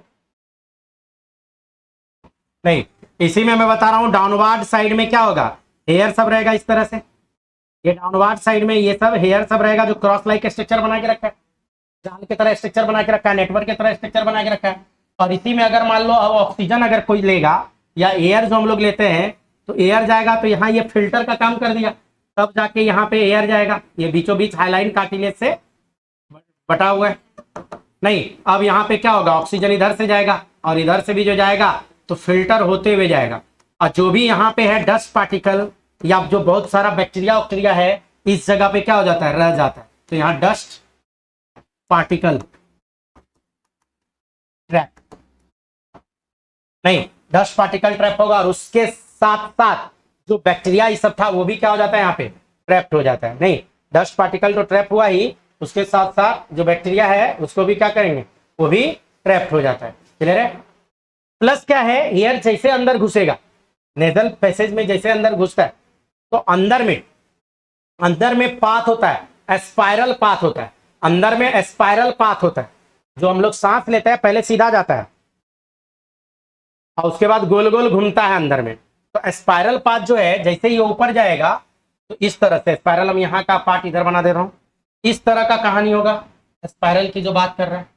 नहीं, इसी में मैं बता रहा हूं डाउनवर्ड साइड में क्या होगा, हेयर सब रहेगा इस तरह से। ये डाउनवर्ड साइड में ये सब हेयर सब रहेगा जो क्रॉस लाइक स्ट्रक्चर बना के रखा है, जाल की तरह स्ट्रक्चर बना के रखा है, नेटवर्क की तरह स्ट्रक्चर बना के रखा है। और इसी में अगर मान लो अब ऑक्सीजन अगर कोई लेगा या एयर जो हम लोग लेते हैं, तो एयर जाएगा तो यहाँ ये फिल्टर का काम कर दिया, तब जाके यहाँ पे एयर जाएगा। ये बीचों बीच हाईलाइन कार्टिलेज से बटा हुआ है। नहीं, अब यहाँ पे क्या होगा, ऑक्सीजन इधर से जाएगा और इधर से भी जो जाएगा तो फिल्टर होते हुए जाएगा। और जो भी यहाँ पे है डस्ट पार्टिकल या जो बहुत सारा बैक्टीरिया वैक्टीरिया है, इस जगह पे क्या हो जाता है, रह जाता है। तो यहाँ डस्ट पार्टिकल ट्रैप, नहीं, डस्ट पार्टिकल ट्रैप होगा, और उसके साथ साथ जो बैक्टीरिया ये सब था वो भी क्या हो जाता है, यहाँ पे ट्रैप्ड हो जाता है। नहीं, डस्ट पार्टिकल तो ट्रैप हुआ ही, उसके साथ साथ जो बैक्टीरिया है उसको भी क्या करेंगे, वो भी ट्रैप्ड हो जाता है। क्लियर है। प्लस क्या है, एयर जैसे अंदर घुसेगा, नेजल पैसेज में जैसे अंदर घुसता है, तो अंदर में पाथ होता है, स्पाइरल पाथ होता है, अंदर में स्पाइरल पाथ होता है। जो हम लोग सांस लेते हैं पहले सीधा जाता है और उसके बाद गोल गोल घूमता है अंदर में। तो स्पाइरल पाथ जो है जैसे ही ऊपर जाएगा तो इस तरह से स्पाइरल, हम यहाँ का पार्ट इधर बना दे रहा हूं, इस तरह का कहानी होगा स्पाइरल की जो बात कर रहे हैं,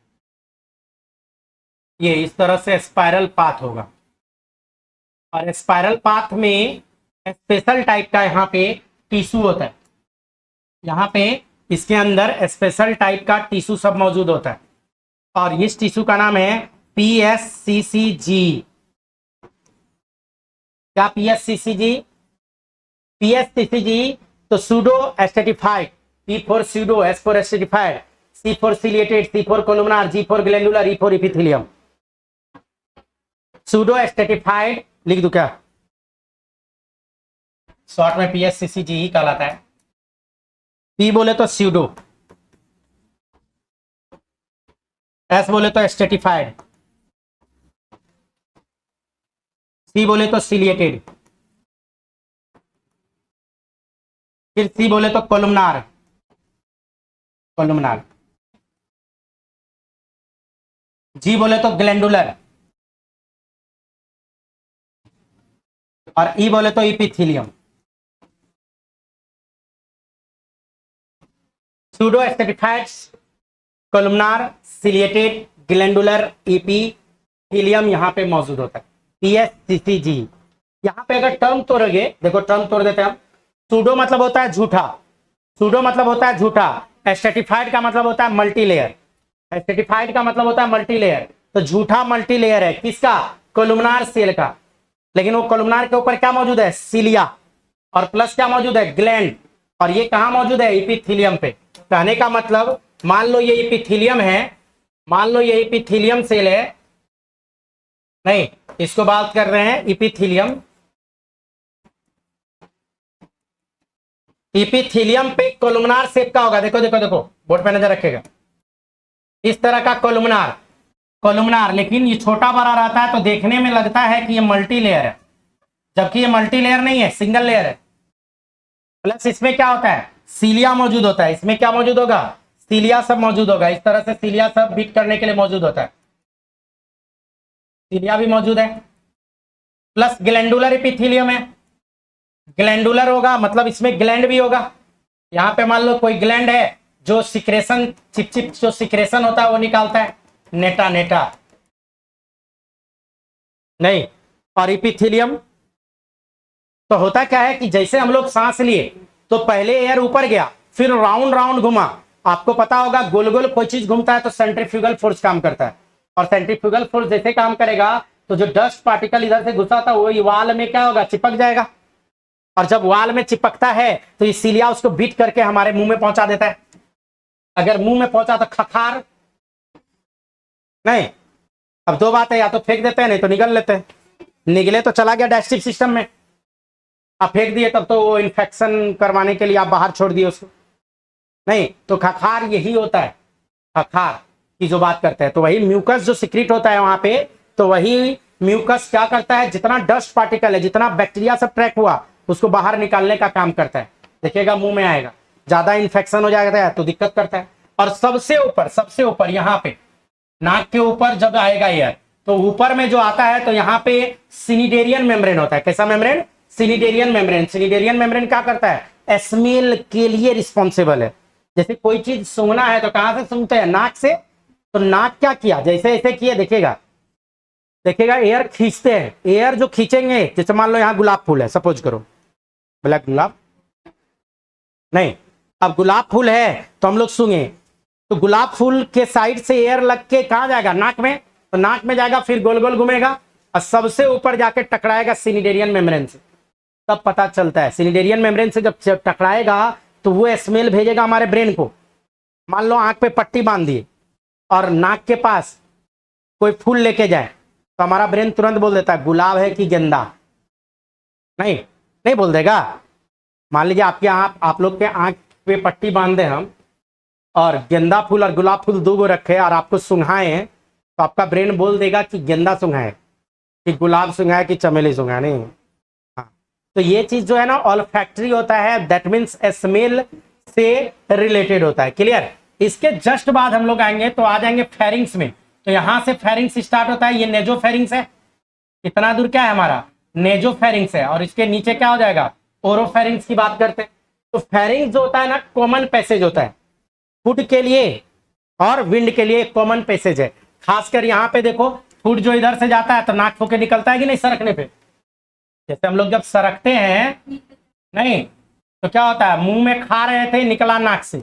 ये इस तरह से स्पाइरल पाथ होगा। और स्पाइरल पाथ में स्पेशल टाइप का यहाँ पे टिश्यू होता है, यहाँ पे इसके अंदर स्पेशल टाइप का टिश्यू सब मौजूद होता है। और इस टिश्यू का नाम है PSCCG। क्या PSCCG, PSCCG तो pseudo stratified, P for pseudo, S for stratified, C for ciliated, C for columnar, G for glandular, E for epithelium. Pseudo stratified लिख दूं क्या, शॉर्ट में PSCCG ही कहलाता है। P बोले तो सूडो, S बोले तो एस्टेटिफाइड, C बोले तो सिलिएटेड, फिर C बोले तो कोलुमनार, G बोले तो ग्लैंडुलर, और E बोले तो epithelium. Pseudo stratified, columnar, ciliated, glandular, epithelium यहाँ पे मौजूद होता है। PSCCG यहाँ पे अगर टर्म तोड़ोगे, देखो टर्म तोड़ देते हैं हम। सूडो मतलब होता है झूठा, सूडो मतलब होता है झूठा, एस्टेटिफाइड का मतलब होता है मल्टी लेयर, एस्टेटिफाइड का मतलब होता है मल्टी लेयर। तो झूठा मल्टी लेयर है किसका, कोलुमनार सेल का। लेकिन वो कोलुमनार के ऊपर क्या मौजूद है, सिलिया, और प्लस क्या मौजूद है, ग्लैंड। और ये कहां मौजूद है, इपिथेलियम पे। कहने का मतलब मान लो ये इपिथेलियम है, मान लो ये इपिथेलियम सेल है, नहीं इसको बात कर रहे हैं इपिथेलियम, इपिथेलियम पे कोलुमनार शेप का होगा। देखो देखो देखो बोर्ड पे नजर रखेगा, इस तरह का कोलुमनार, लेकिन ये छोटा बड़ा रहता है तो देखने में लगता है कि ये मल्टी लेयर है, जबकि ये मल्टी लेयर नहीं है, सिंगल लेयर है। प्लस इसमें क्या होता है, सीलिया मौजूद होता है। इसमें क्या मौजूद होगा, सीलिया सब मौजूद होगा। इस तरह से सीलिया सब बीट करने के लिए मौजूद होता है, सीलिया भी मौजूद है। प्लस ग्लैंडुलर इपिथेलियम है, ग्लैंडुलर होगा, मतलब इसमें ग्लैंड भी होगा। यहाँ पे मान लो कोई ग्लैंड है जो सिक्रेशन, चिपचिप जो सिक्रेशन होता है वो निकालता है, नेटा नेटा नहीं। और इपिथेलियम तो होता क्या है कि जैसे हम लोग सांस लिए तो पहले एयर ऊपर गया, फिर राउंड राउंड घुमा। आपको पता होगा गोल गोल कोई चीज घूमता है तो सेंट्रीफ्यूगल फोर्स काम करता है, और सेंट्रीफ्यूगल फोर्स जैसे काम करेगा तो जो डस्ट पार्टिकल इधर से घुसा था वो वाल में क्या होगा, चिपक जाएगा। और जब वाल में चिपकता है तो ये सीलिया उसको बीट करके हमारे मुंह में पहुंचा देता है। अगर मुंह में पहुंचा तो खखार नहीं। अब दो बात है, या तो फेंक देते हैं नहीं तो निगल लेते हैं। निगले तो चला गया डाइजेस्टिव सिस्टम में, आप फेंक दिए तब तो वो इन्फेक्शन करवाने के लिए आप बाहर छोड़ दिए उसको। नहीं तो खखार यही होता है, खखार की जो बात करते हैं तो वही म्यूकस जो सिक्रीट होता है वहां पे, तो वही म्यूकस क्या करता है, जितना डस्ट पार्टिकल है, जितना बैक्टीरिया सब ट्रैक हुआ उसको बाहर निकालने का काम करता है। देखिएगा मुंह में आएगा, ज्यादा इन्फेक्शन हो जाता है तो दिक्कत करता है। और सबसे ऊपर यहाँ पे नाक के ऊपर जब आएगा एयर तो ऊपर में जो आता है तो यहाँ पे सिनिडेरियन मेम्ब्रेन होता है। कैसा मेम्ब्रेन, सिनिडेरियन मेम्ब्रेन। सिनिडेरियन मेम्ब्रेन क्या करता है, स्मेल के लिए रिस्पॉन्सिबल है। जैसे कोई चीज सूंघना है तो कहां से सूंघते हैं, नाक से। तो नाक क्या किया, जैसे ऐसे किए, देखिएगा देखिएगा एयर खींचते हैं। एयर जो खींचेंगे, जैसे मान लो यहाँ गुलाब फूल है, सपोज करो, ब्लैक गुलाब नहीं, अब गुलाब फूल है तो हम लोग सूंघे तो गुलाब फूल के साइड से एयर लग के कहां जाएगा, नाक में। तो नाक में जाएगा, फिर गोल गोल घूमेगा और सबसे ऊपर जाके टकराएगा सिनिडेरियन मेम्ब्रेन से। तब पता चलता है, सिनिडेरियन मेम्ब्रेन से जब टकराएगा तो वो स्मेल भेजेगा हमारे ब्रेन को। मान लो आंख पे पट्टी बांध दिए और नाक के पास कोई फूल लेके जाए तो हमारा ब्रेन तुरंत बोल देता है गुलाब है कि गेंदा। नहीं नहीं बोल देगा। मान लीजिए आपके आप लोग के आंख पे पट्टी बांध दे हम, और गेंदा फूल और गुलाब फूल दो गो रखे और आपको सुंघाए तो आपका ब्रेन बोल देगा कि गेंदा सुंघाए कि गुलाब सुंघाए कि चमेली सुंघाए। नहीं, हाँ। तो ये चीज जो है ना ऑल्फैक्टरी होता है, दैट मीन्स स्मेल से रिलेटेड होता है। क्लियर। इसके जस्ट बाद हम लोग आएंगे तो आ जाएंगे फेरिंग्स में। तो यहां से फेरिंग्स स्टार्ट होता है, ये नेजोफेरिंग्स है। इतना दूर क्या है हमारा, नेजोफेरिंग्स है। और इसके नीचे क्या हो जाएगा, ओरोफेरिंग्स की बात करते हैं। तो फेरिंग्स जो होता है ना, कॉमन पैसेज होता है फूड के लिए और विंड के लिए, कॉमन पैसेज है। खासकर यहाँ पे देखो, फूड जो इधर से जाता है तो नाक होके निकलता है कि नहीं सरकने पे। जैसे हम लोग जब सरकते हैं नहीं तो क्या होता है, मुंह में खा रहे थे निकला नाक से,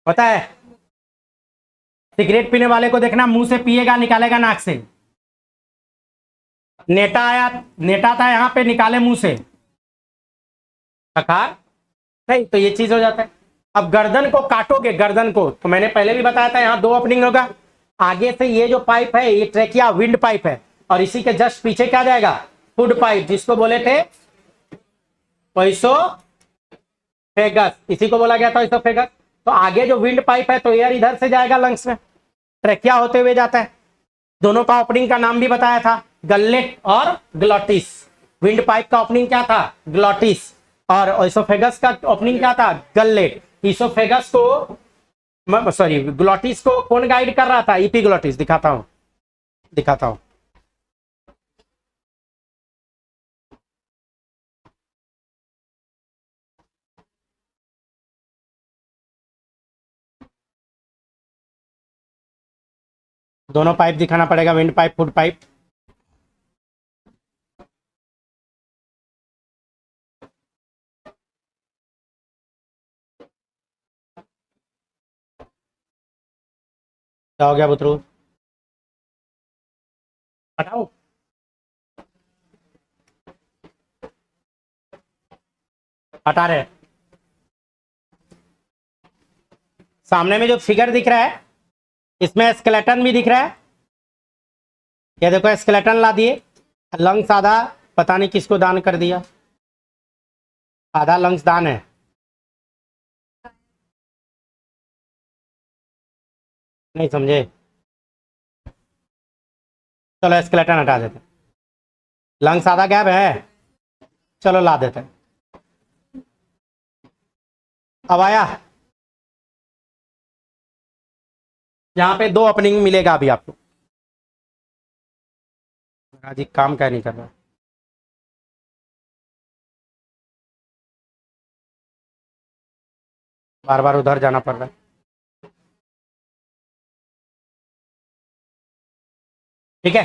पता है। सिगरेट पीने वाले को देखना, मुंह से पिएगा निकालेगा नाक से। नेटा आया, नेटा था यहाँ पे, निकाले मुंह से, खखार नहीं। तो ये चीज हो जाता है। अब गर्दन को काटोगे, गर्दन को तो मैंने पहले भी बताया था यहाँ दो ओपनिंग होगा। आगे से ये जो पाइप है ये ट्रेकिया विंड पाइप है, और इसी के जस्ट पीछे क्या जाएगा, फूड पाइप, जिसको बोले थे इसोफेगस, इसी को बोला गया था इसोफेगस। तो आगे जो विंड पाइप है तो एयर इधर से जाएगा लंग्स में, ट्रेकिया होते हुए जाता है। दोनों का ओपनिंग का नाम भी बताया था, गल्लेट और ग्लॉटिस। विंड पाइप का ओपनिंग क्या था, ग्लॉटिस, और इसोफेगस का ओपनिंग क्या था, गल्लेट। इसोफेगस को, सॉरी, ग्लॉटिस को कौन गाइड कर रहा था, इपीग्लॉटिस। दिखाता हूं। दोनों पाइप दिखाना पड़ेगा, विंड पाइप, फूड पाइप। क्या हो गया बुतरू, हटाओ। हटा रहे। सामने में जो फिगर दिख रहा है इसमें स्केलेटन भी दिख रहा है। ये देखो स्केलेटन ला दिए। लंग्स आधा पता नहीं किसको दान कर दिया, आधा लंग्स दान है। नहीं समझे, चलो स्केलेटन हटा देते। लंग्स आधा गैप है, चलो ला देते। अब आया, यहाँ पे दो ओपनिंग मिलेगा अभी आपको। जी काम क्या नहीं कर रहा। बार बार उधर जाना पड़ रहा है। ठीक है,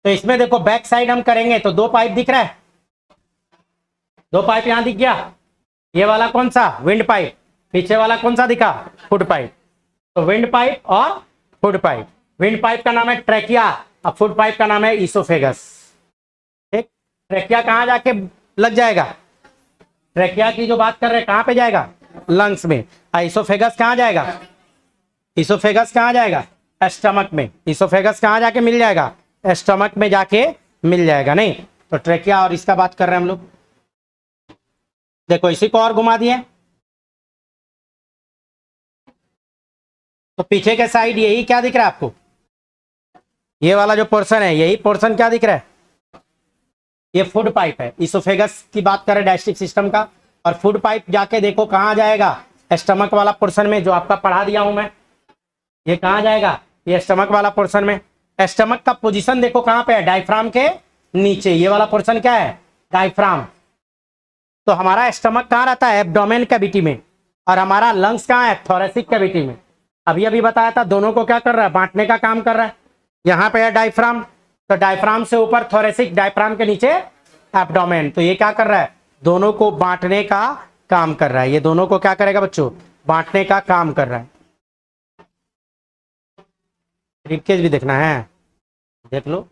तो इसमें देखो बैक साइड हम करेंगे तो 2 पाइप दिख रहा है, 2 पाइप यहां दिख गया। ये वाला कौन सा, विंड पाइप। पीछे वाला कौन सा दिखा, फुड पाइप। तो विंड पाइप और फुड पाइप। विंड पाइप का नाम है ट्रैकिया और फुड पाइप का नाम है ईसोफेगस। ठीक, ट्रैकिया कहां जाके लग जाएगा, ट्रैकिया की जो बात कर रहे हैं कहां पे जाएगा, लंग्स में। ईसोफेगस कहां जाएगा, ईसोफेगस कहां जाएगा, स्टमक में। ईसोफेगस कहां जाके मिल जाएगा, स्टमक में जाके मिल जाएगा। नहीं तो ट्रैकिया और इसका बात कर रहे हैं हम लोग। देखो इसी को और घुमा दिए तो पीछे के साइड यही क्या दिख रहा है आपको, ये वाला जो पोर्शन है, यही पोर्शन क्या दिख रहा है, ये फूड पाइप है। इसोफेगस की बात करें डाइजेस्टिव सिस्टम का, और फूड पाइप जाके देखो कहाँ जाएगा, स्टमक वाला पोर्शन में, जो आपका पढ़ा दिया हूं मैं। ये कहाँ जाएगा, ये स्टमक वाला पोर्शन में। स्टमक का पोजीशन देखो कहाँ पे है, डायफ्राम के नीचे। ये वाला पोर्शन क्या है, डायफ्राम। तो हमारा स्टमक कहाँ रहता है, एब्डोमेन कैविटी में, और हमारा लंग्स कहाँ है, थोरेसिक कैविटी में। अभी अभी बताया था, दोनों को क्या कर रहा है, बांटने का काम कर रहा है। यहाँ पे है डायफ्राम, तो डायफ्राम से ऊपर थोरेसिक, डायफ्राम के नीचे एब्डोमेन। तो ये क्या कर रहा है, दोनों को बांटने का काम कर रहा है। ये दोनों को क्या करेगा बच्चों, बांटने का काम कर रहा है। रिबकेज भी देखना है, देख लो।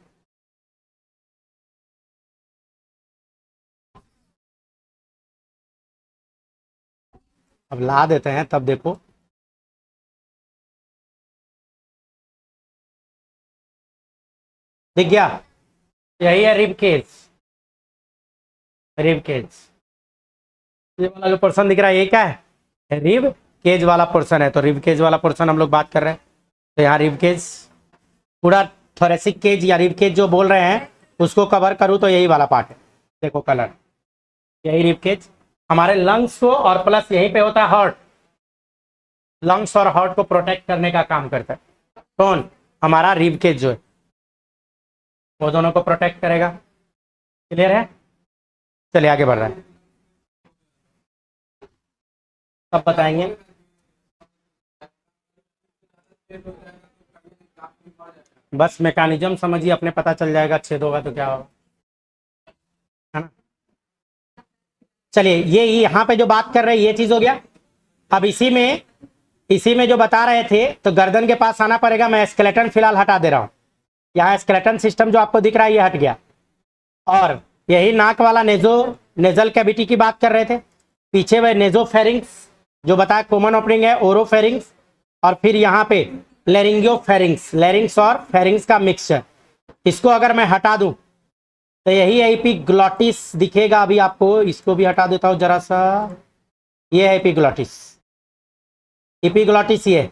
अब ला देते हैं तब देखो। दिख गया, यही है रिब केज। रिब केज, ये वाला जो पोर्शन दिख रहा है ये क्या है, रिब केज वाला पोर्शन है। तो रिब केज वाला पोर्शन हम लोग बात कर रहे हैं। तो यहाँ रिब केज, पूरा थोरेसिक केज या रिब केज जो बोल रहे हैं उसको कवर करूँ तो यही वाला पार्ट है। देखो कलर, यही रिब केज। हमारे लंग्स को और प्लस यहीं पे होता है हार्ट, लंग्स और हार्ट को प्रोटेक्ट करने का काम करता है कौन, हमारा रिब केज जो है, वो दोनों को प्रोटेक्ट करेगा। क्लियर है, चलिए आगे बढ़ रहा है, सब बताएंगे। बस मैकेनिज्म समझिए, अपने पता चल जाएगा, छेद होगा तो क्या होगा, है ना। चलिए ये यहाँ पे जो बात कर रहे हैं ये चीज हो गया। अब इसी में जो बता रहे थे, तो गर्दन के पास आना पड़ेगा। मैं स्केलेटन फिलहाल हटा दे रहा हूँ। यहाँ स्केलेटन सिस्टम जो आपको दिख रहा है ये हट गया, और यही नाक वाला नेजल कैविटी की बात कर रहे थे। पीछे वह नेजोफेरिंग्स जो बताया कॉमन ओपनिंग है, ओरोफेरिंग्स, और फिर यहाँ पे लेरिंगियोफेरिंग्स, लेरिंग्स और फेरिंग्स का मिक्सचर। इसको अगर मैं हटा दूं तो यही एपिग्लॉटिस दिखेगा अभी आपको। इसको भी हटा देता हूं जरा सा, ये है एपिग्लॉटिस। एपिग्लॉटिस ये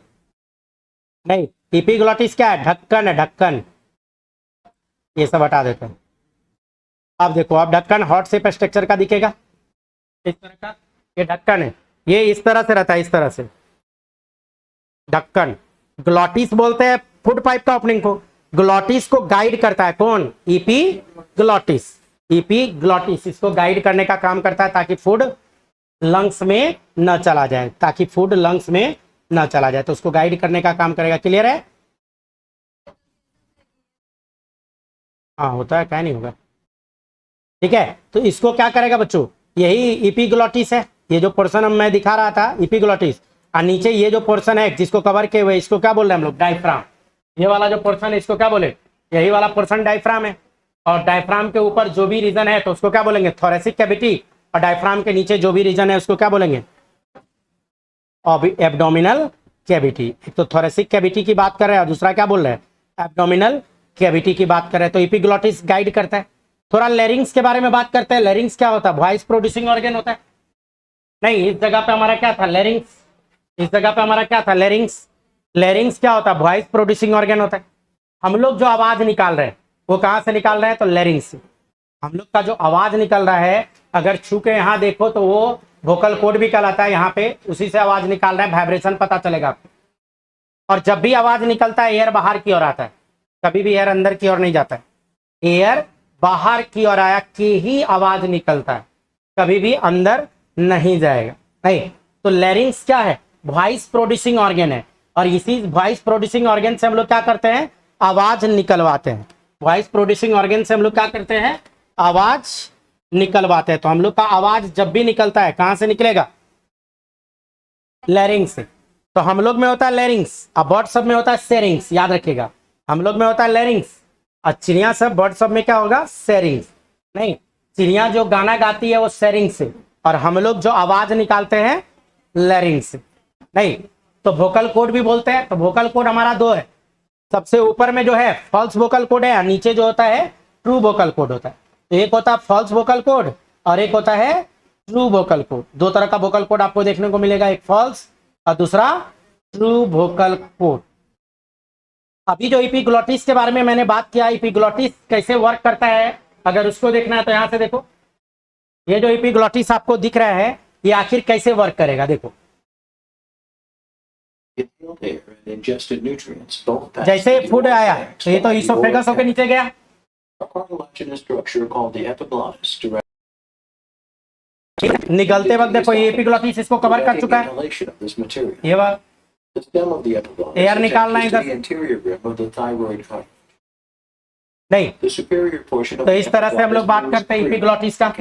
नहीं, एपिग्लॉटिस क्या है, ढक्कन है, ढक्कन। ये सब हटा देते हैं। अब देखो, अब ढक्कन हॉट शेप स्ट्रक्चर का दिखेगा इस तरह का, ये ढक्कन है, ये इस तरह से रहता है, इस तरह से ढक्कन। ग्लॉटिस बोलते हैं फूड पाइप का ओपनिंग को। ग्लॉटिस को गाइड करता है कौन, एपिग्लॉटिस। एपिग्लॉटिस इसको गाइड करने का काम करता है ताकि फूड लंग्स में न चला जाए, ताकि फूड लंग्स में न चला जाए, तो उसको गाइड करने का काम करेगा। क्लियर है, हाँ होता है, क्या नहीं होगा। ठीक है, तो इसको क्या करेगा बच्चों, यही एपिग्लॉटिस है। ये जो पोर्शन मैं दिखा रहा था एपिग्लॉटिस, और नीचे ये जो पोर्शन है जिसको कवर किए हुए, इसको क्या बोल रहे हैं हम लोग, डायफ्राम। ये वाला जो पोर्शन है इसको क्या बोले, यही वाला पोर्शन डायफ्राम है। और डायफ्राम के ऊपर जो भी रीजन है तो उसको क्या बोलेंगे, थोरेसिक कैविटी। और डायफ्राम के नीचे जो भी रीजन है उसको क्या बोलेंगे, एब्डोमिनल कैविटी। एक तो थोरेसिक कैविटी की बात कर रहे हैं और दूसरा क्या बोल रहे हैं, एब्डोमिनल कैविटी की बात कर रहे हैं। तो एपिग्लॉटिस गाइड करता है। थोड़ा लेरिंग्स के बारे में बात करते हैं। लेरिंग्स क्या होता है, वॉइस प्रोड्यूसिंग ऑर्गन होता है। नहीं, इस जगह पे हमारा क्या था, लेरिंग्स। इस जगह पे हमारा क्या था, लेरिंग्स। लेरिंग्स क्या होता है, वॉइस प्रोड्यूसिंग ऑर्गन होता है। हम लोग जो आवाज निकाल रहे हैं वो कहाँ से निकाल रहे हैं, तो लेरिंग्स से। हम लोग का जो आवाज निकल रहा है, अगर छू के यहाँ देखो तो वो वोकल कोड भी कहलाता है। यहाँ पे उसी से आवाज निकाल रहे हैं, वाइब्रेशन पता चलेगा आपको। और जब भी आवाज निकलता है एयर बाहर की ओर आता है, कभी भी एयर अंदर की ओर नहीं जाता है। एयर बाहर की ओर आया कि ही आवाज निकलता है, कभी भी अंदर नहीं जाएगा। नहीं तो लेरिंग्स क्या है, वॉइस प्रोड्यूसिंग ऑर्गन है, और इसी वॉइस प्रोड्यूसिंग ऑर्गन से हम लोग क्या करते हैं, आवाज निकलवाते हैं। वॉइस प्रोड्यूसिंग ऑर्गन से हम लोग क्या करते हैं, आवाज निकलवाते हैं। तो हम लोग का आवाज जब भी निकलता है कहां से निकलेगा, लैरिंग्स से। तो हम लोग में होता है लैरिंग्स, और बर्ड सब में होता है सेरिंग्स, याद रखिएगा। हम लोग में होता है लैरिंग्स और चिड़िया सब, बर्ड सब में क्या होगा, सेरिंग्स। नहीं, चिड़िया जो गाना गाती है वो सेरिंग्स से, और हम लोग जो आवाज निकालते हैं लैरिंग्स से। नहीं, तो वोकल कोड भी बोलते हैं। तो वोकल कोड हमारा दो है, सबसे ऊपर में जो है फॉल्स वोकल कोड है, और नीचे जो होता है ट्रू वोकल कोड होता है। तो एक होता है फॉल्स वोकल कोड और एक होता है ट्रू वोकल कोड। दो तरह का वोकल कोड आपको देखने को मिलेगा, एक फॉल्स और दूसरा ट्रू वोकल कोड। अभी जो इपिग्लोटिस के बारे में मैंने बात किया, इपिग्लोटिस कैसे वर्क करता है, अगर उसको देखना है तो यहां से देखो, ये जो इपिग्लोटिस आपको दिख रहा है ये आखिर कैसे वर्क करेगा, देखो। जैसे फूड आया तो ये तो इसोफेगस होकर नीचे गया, निगलते वक्त देखो ये एपिग्लोटिस इसको कवर कर चुका है। ये बात एयर निकालना है इधर नहीं, तो इस तरह से हम लोग बात करते हैं इपिग्लोटिस का।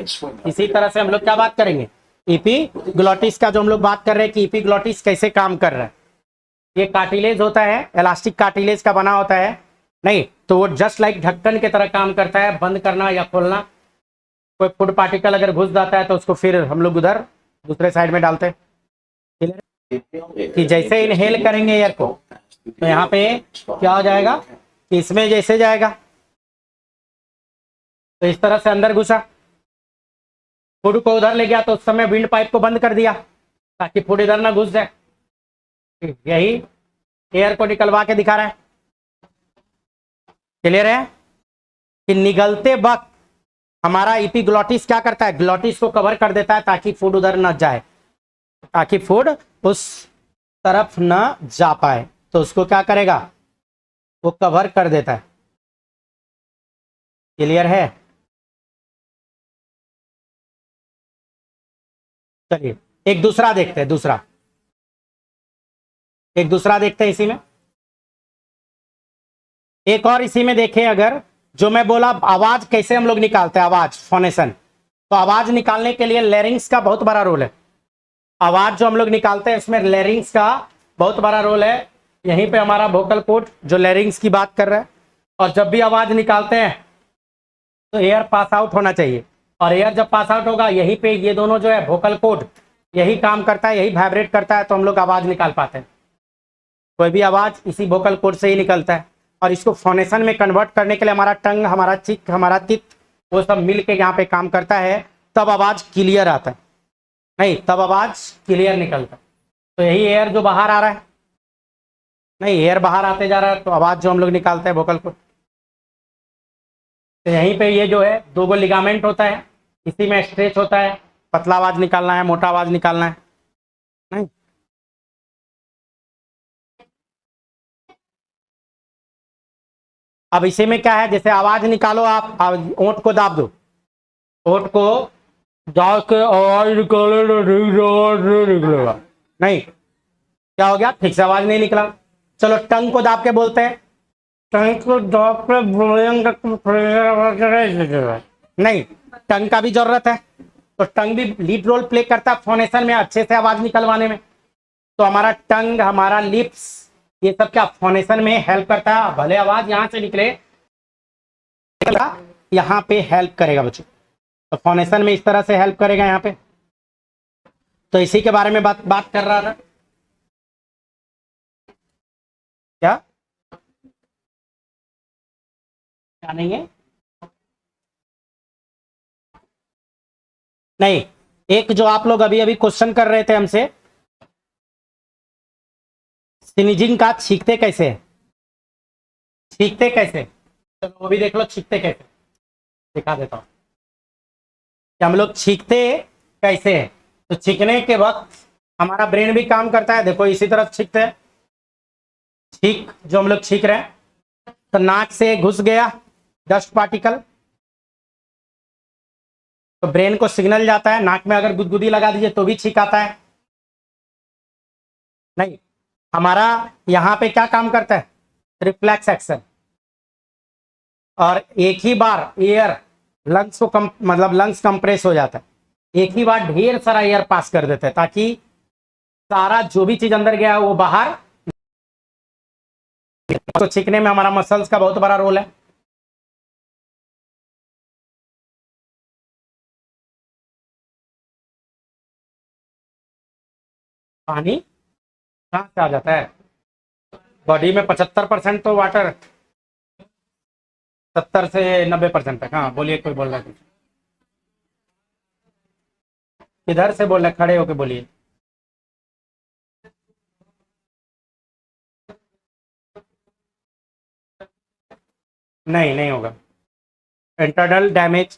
इसी तरह से हम लोग क्या बात करेंगे, इपिग्लोटिस का जो हम लोग बात कर रहे हैं कि इपिग्लोटिस कैसे काम कर रहा है। ये कार्टिलेज होता है, इलास्टिक कार्टिलेज का बना होता है। नहीं, तो वो जस्ट लाइक ढक्कन की तरह काम करता है, बंद करना या खोलना। कोई फूड पार्टिकल अगर घुस जाता है तो उसको फिर हम लोग उधर दूसरे साइड में डालते हैं। कि जैसे इनहेल करेंगे एयर को तो यहाँ पे क्या हो जाएगा कि इसमें जैसे जाएगा तो इस तरह से अंदर घुसा, फूड को उधर ले गया तो उस समय विंड पाइप को बंद कर दिया ताकि फूड इधर ना घुस जाए। यही एयर को निकलवा के दिखा रहा है। क्लियर है कि निगलते वक्त हमारा इपिग्लोटिस क्या करता है, ग्लोटिस को कवर कर देता है ताकि फूड उधर न जाए, ताकि फूड उस तरफ न जा पाए। तो उसको क्या करेगा, वो कवर कर देता है। क्लियर है। चलिए एक दूसरा देखते हैं, एक दूसरा देखते हैं इसी में। एक और इसी में देखें, अगर जो मैं बोला आवाज कैसे हम लोग निकालते हैं, आवाज फोनेशन। तो आवाज निकालने के लिए लैरिंग्स का बहुत बड़ा रोल है। आवाज जो हम लोग निकालते हैं उसमें लैरिंग्स का बहुत बड़ा रोल है। यहीं पे हमारा वोकल कोड जो लैरिंग्स की बात कर रहा है, और जब भी आवाज निकालते हैं तो एयर पास आउट होना चाहिए, और एयर जब पास आउट होगा यहीं पे ये दोनों जो है वोकल कोड यही काम करता है, यही वाइब्रेट करता है, तो हम लोग आवाज निकाल पाते हैं। कोई भी आवाज इसी वोकल कोड से ही निकलता है। और इसको फोनेशन में कन्वर्ट करने के लिए हमारा टंग, हमारा चिक, हमारा तित, वो सब मिल के यहाँ पे काम करता है, तब आवाज क्लियर आता है। नहीं, तब आवाज क्लियर निकलता है। तो यही एयर जो बाहर आ रहा है, नहीं एयर बाहर आते जा रहा है, तो आवाज जो हम लोग निकालते हैं वोकल कोड। तो यहीं पे ये जो है दो गो लिगामेंट होता है, इसी में स्ट्रेच होता है, पतला आवाज निकालना है, मोटा आवाज निकालना है। नहीं, अब इसी में क्या है, जैसे आवाज निकालो, आप ओंठ को दाब दो, ओंठ को दाब के आवाज निकालो तो ठीक से आवाज नहीं निकलेगा। नहीं, क्या हो गया, ठीक से आवाज नहीं निकला। चलो टंग को दाब के बोलते हैं, टंग को दाब के बोलेंगे नहीं, टंग का भी जरूरत है। तो टंग भी लीड रोल प्ले करता है फोनेशन में, अच्छे से आवाज निकलवाने में। तो हमारा टंग, हमारा लिप्स, ये सब क्या फोनेशन में हेल्प करता है। भले आवाज यहां से निकले, यहां पे हेल्प करेगा बच्चों। तो फोनेशन में इस तरह से हेल्प करेगा यहाँ पे। तो इसी के बारे में बात कर रहा था। क्या क्या नहीं है, नहीं, एक जो आप लोग अभी अभी क्वेश्चन कर रहे थे हमसे, स्नीजिंग का छींकते कैसे, छींकते कैसे, चलो वो भी देख लो, छींकते कैसे दिखा देता हूं कि हम लोग छींकते कैसे है। तो छींकने के वक्त हमारा ब्रेन भी काम करता है। देखो इसी तरफ छींकते हैं, छींक जो हम लोग छींक रहे हैं, तो नाक से घुस गया डस्ट पार्टिकल, तो ब्रेन को सिग्नल जाता है। नाक में अगर गुदगुदी लगा दीजिए तो भी छींक आता है। नहीं, हमारा यहाँ पे क्या काम करता है, रिफ्लेक्स एक्शन, और एक ही बार एयर लंग्स को कम, मतलब लंग्स कंप्रेस हो जाता है, एक ही बार ढेर सारा एयर पास कर देते हैं ताकि सारा जो भी चीज अंदर गया वो बाहर। तो छींकने में हमारा मसल्स का बहुत बड़ा रोल है। पानी कहाँ से आ जाता है, बॉडी में 75% तो वाटर, 70 से 90% तक। हाँ बोलिए, कोई बोल रहा है कुछ? किधर से बोल रहे, खड़े होके बोलिए। नहीं नहीं होगा, इंटरनल डैमेज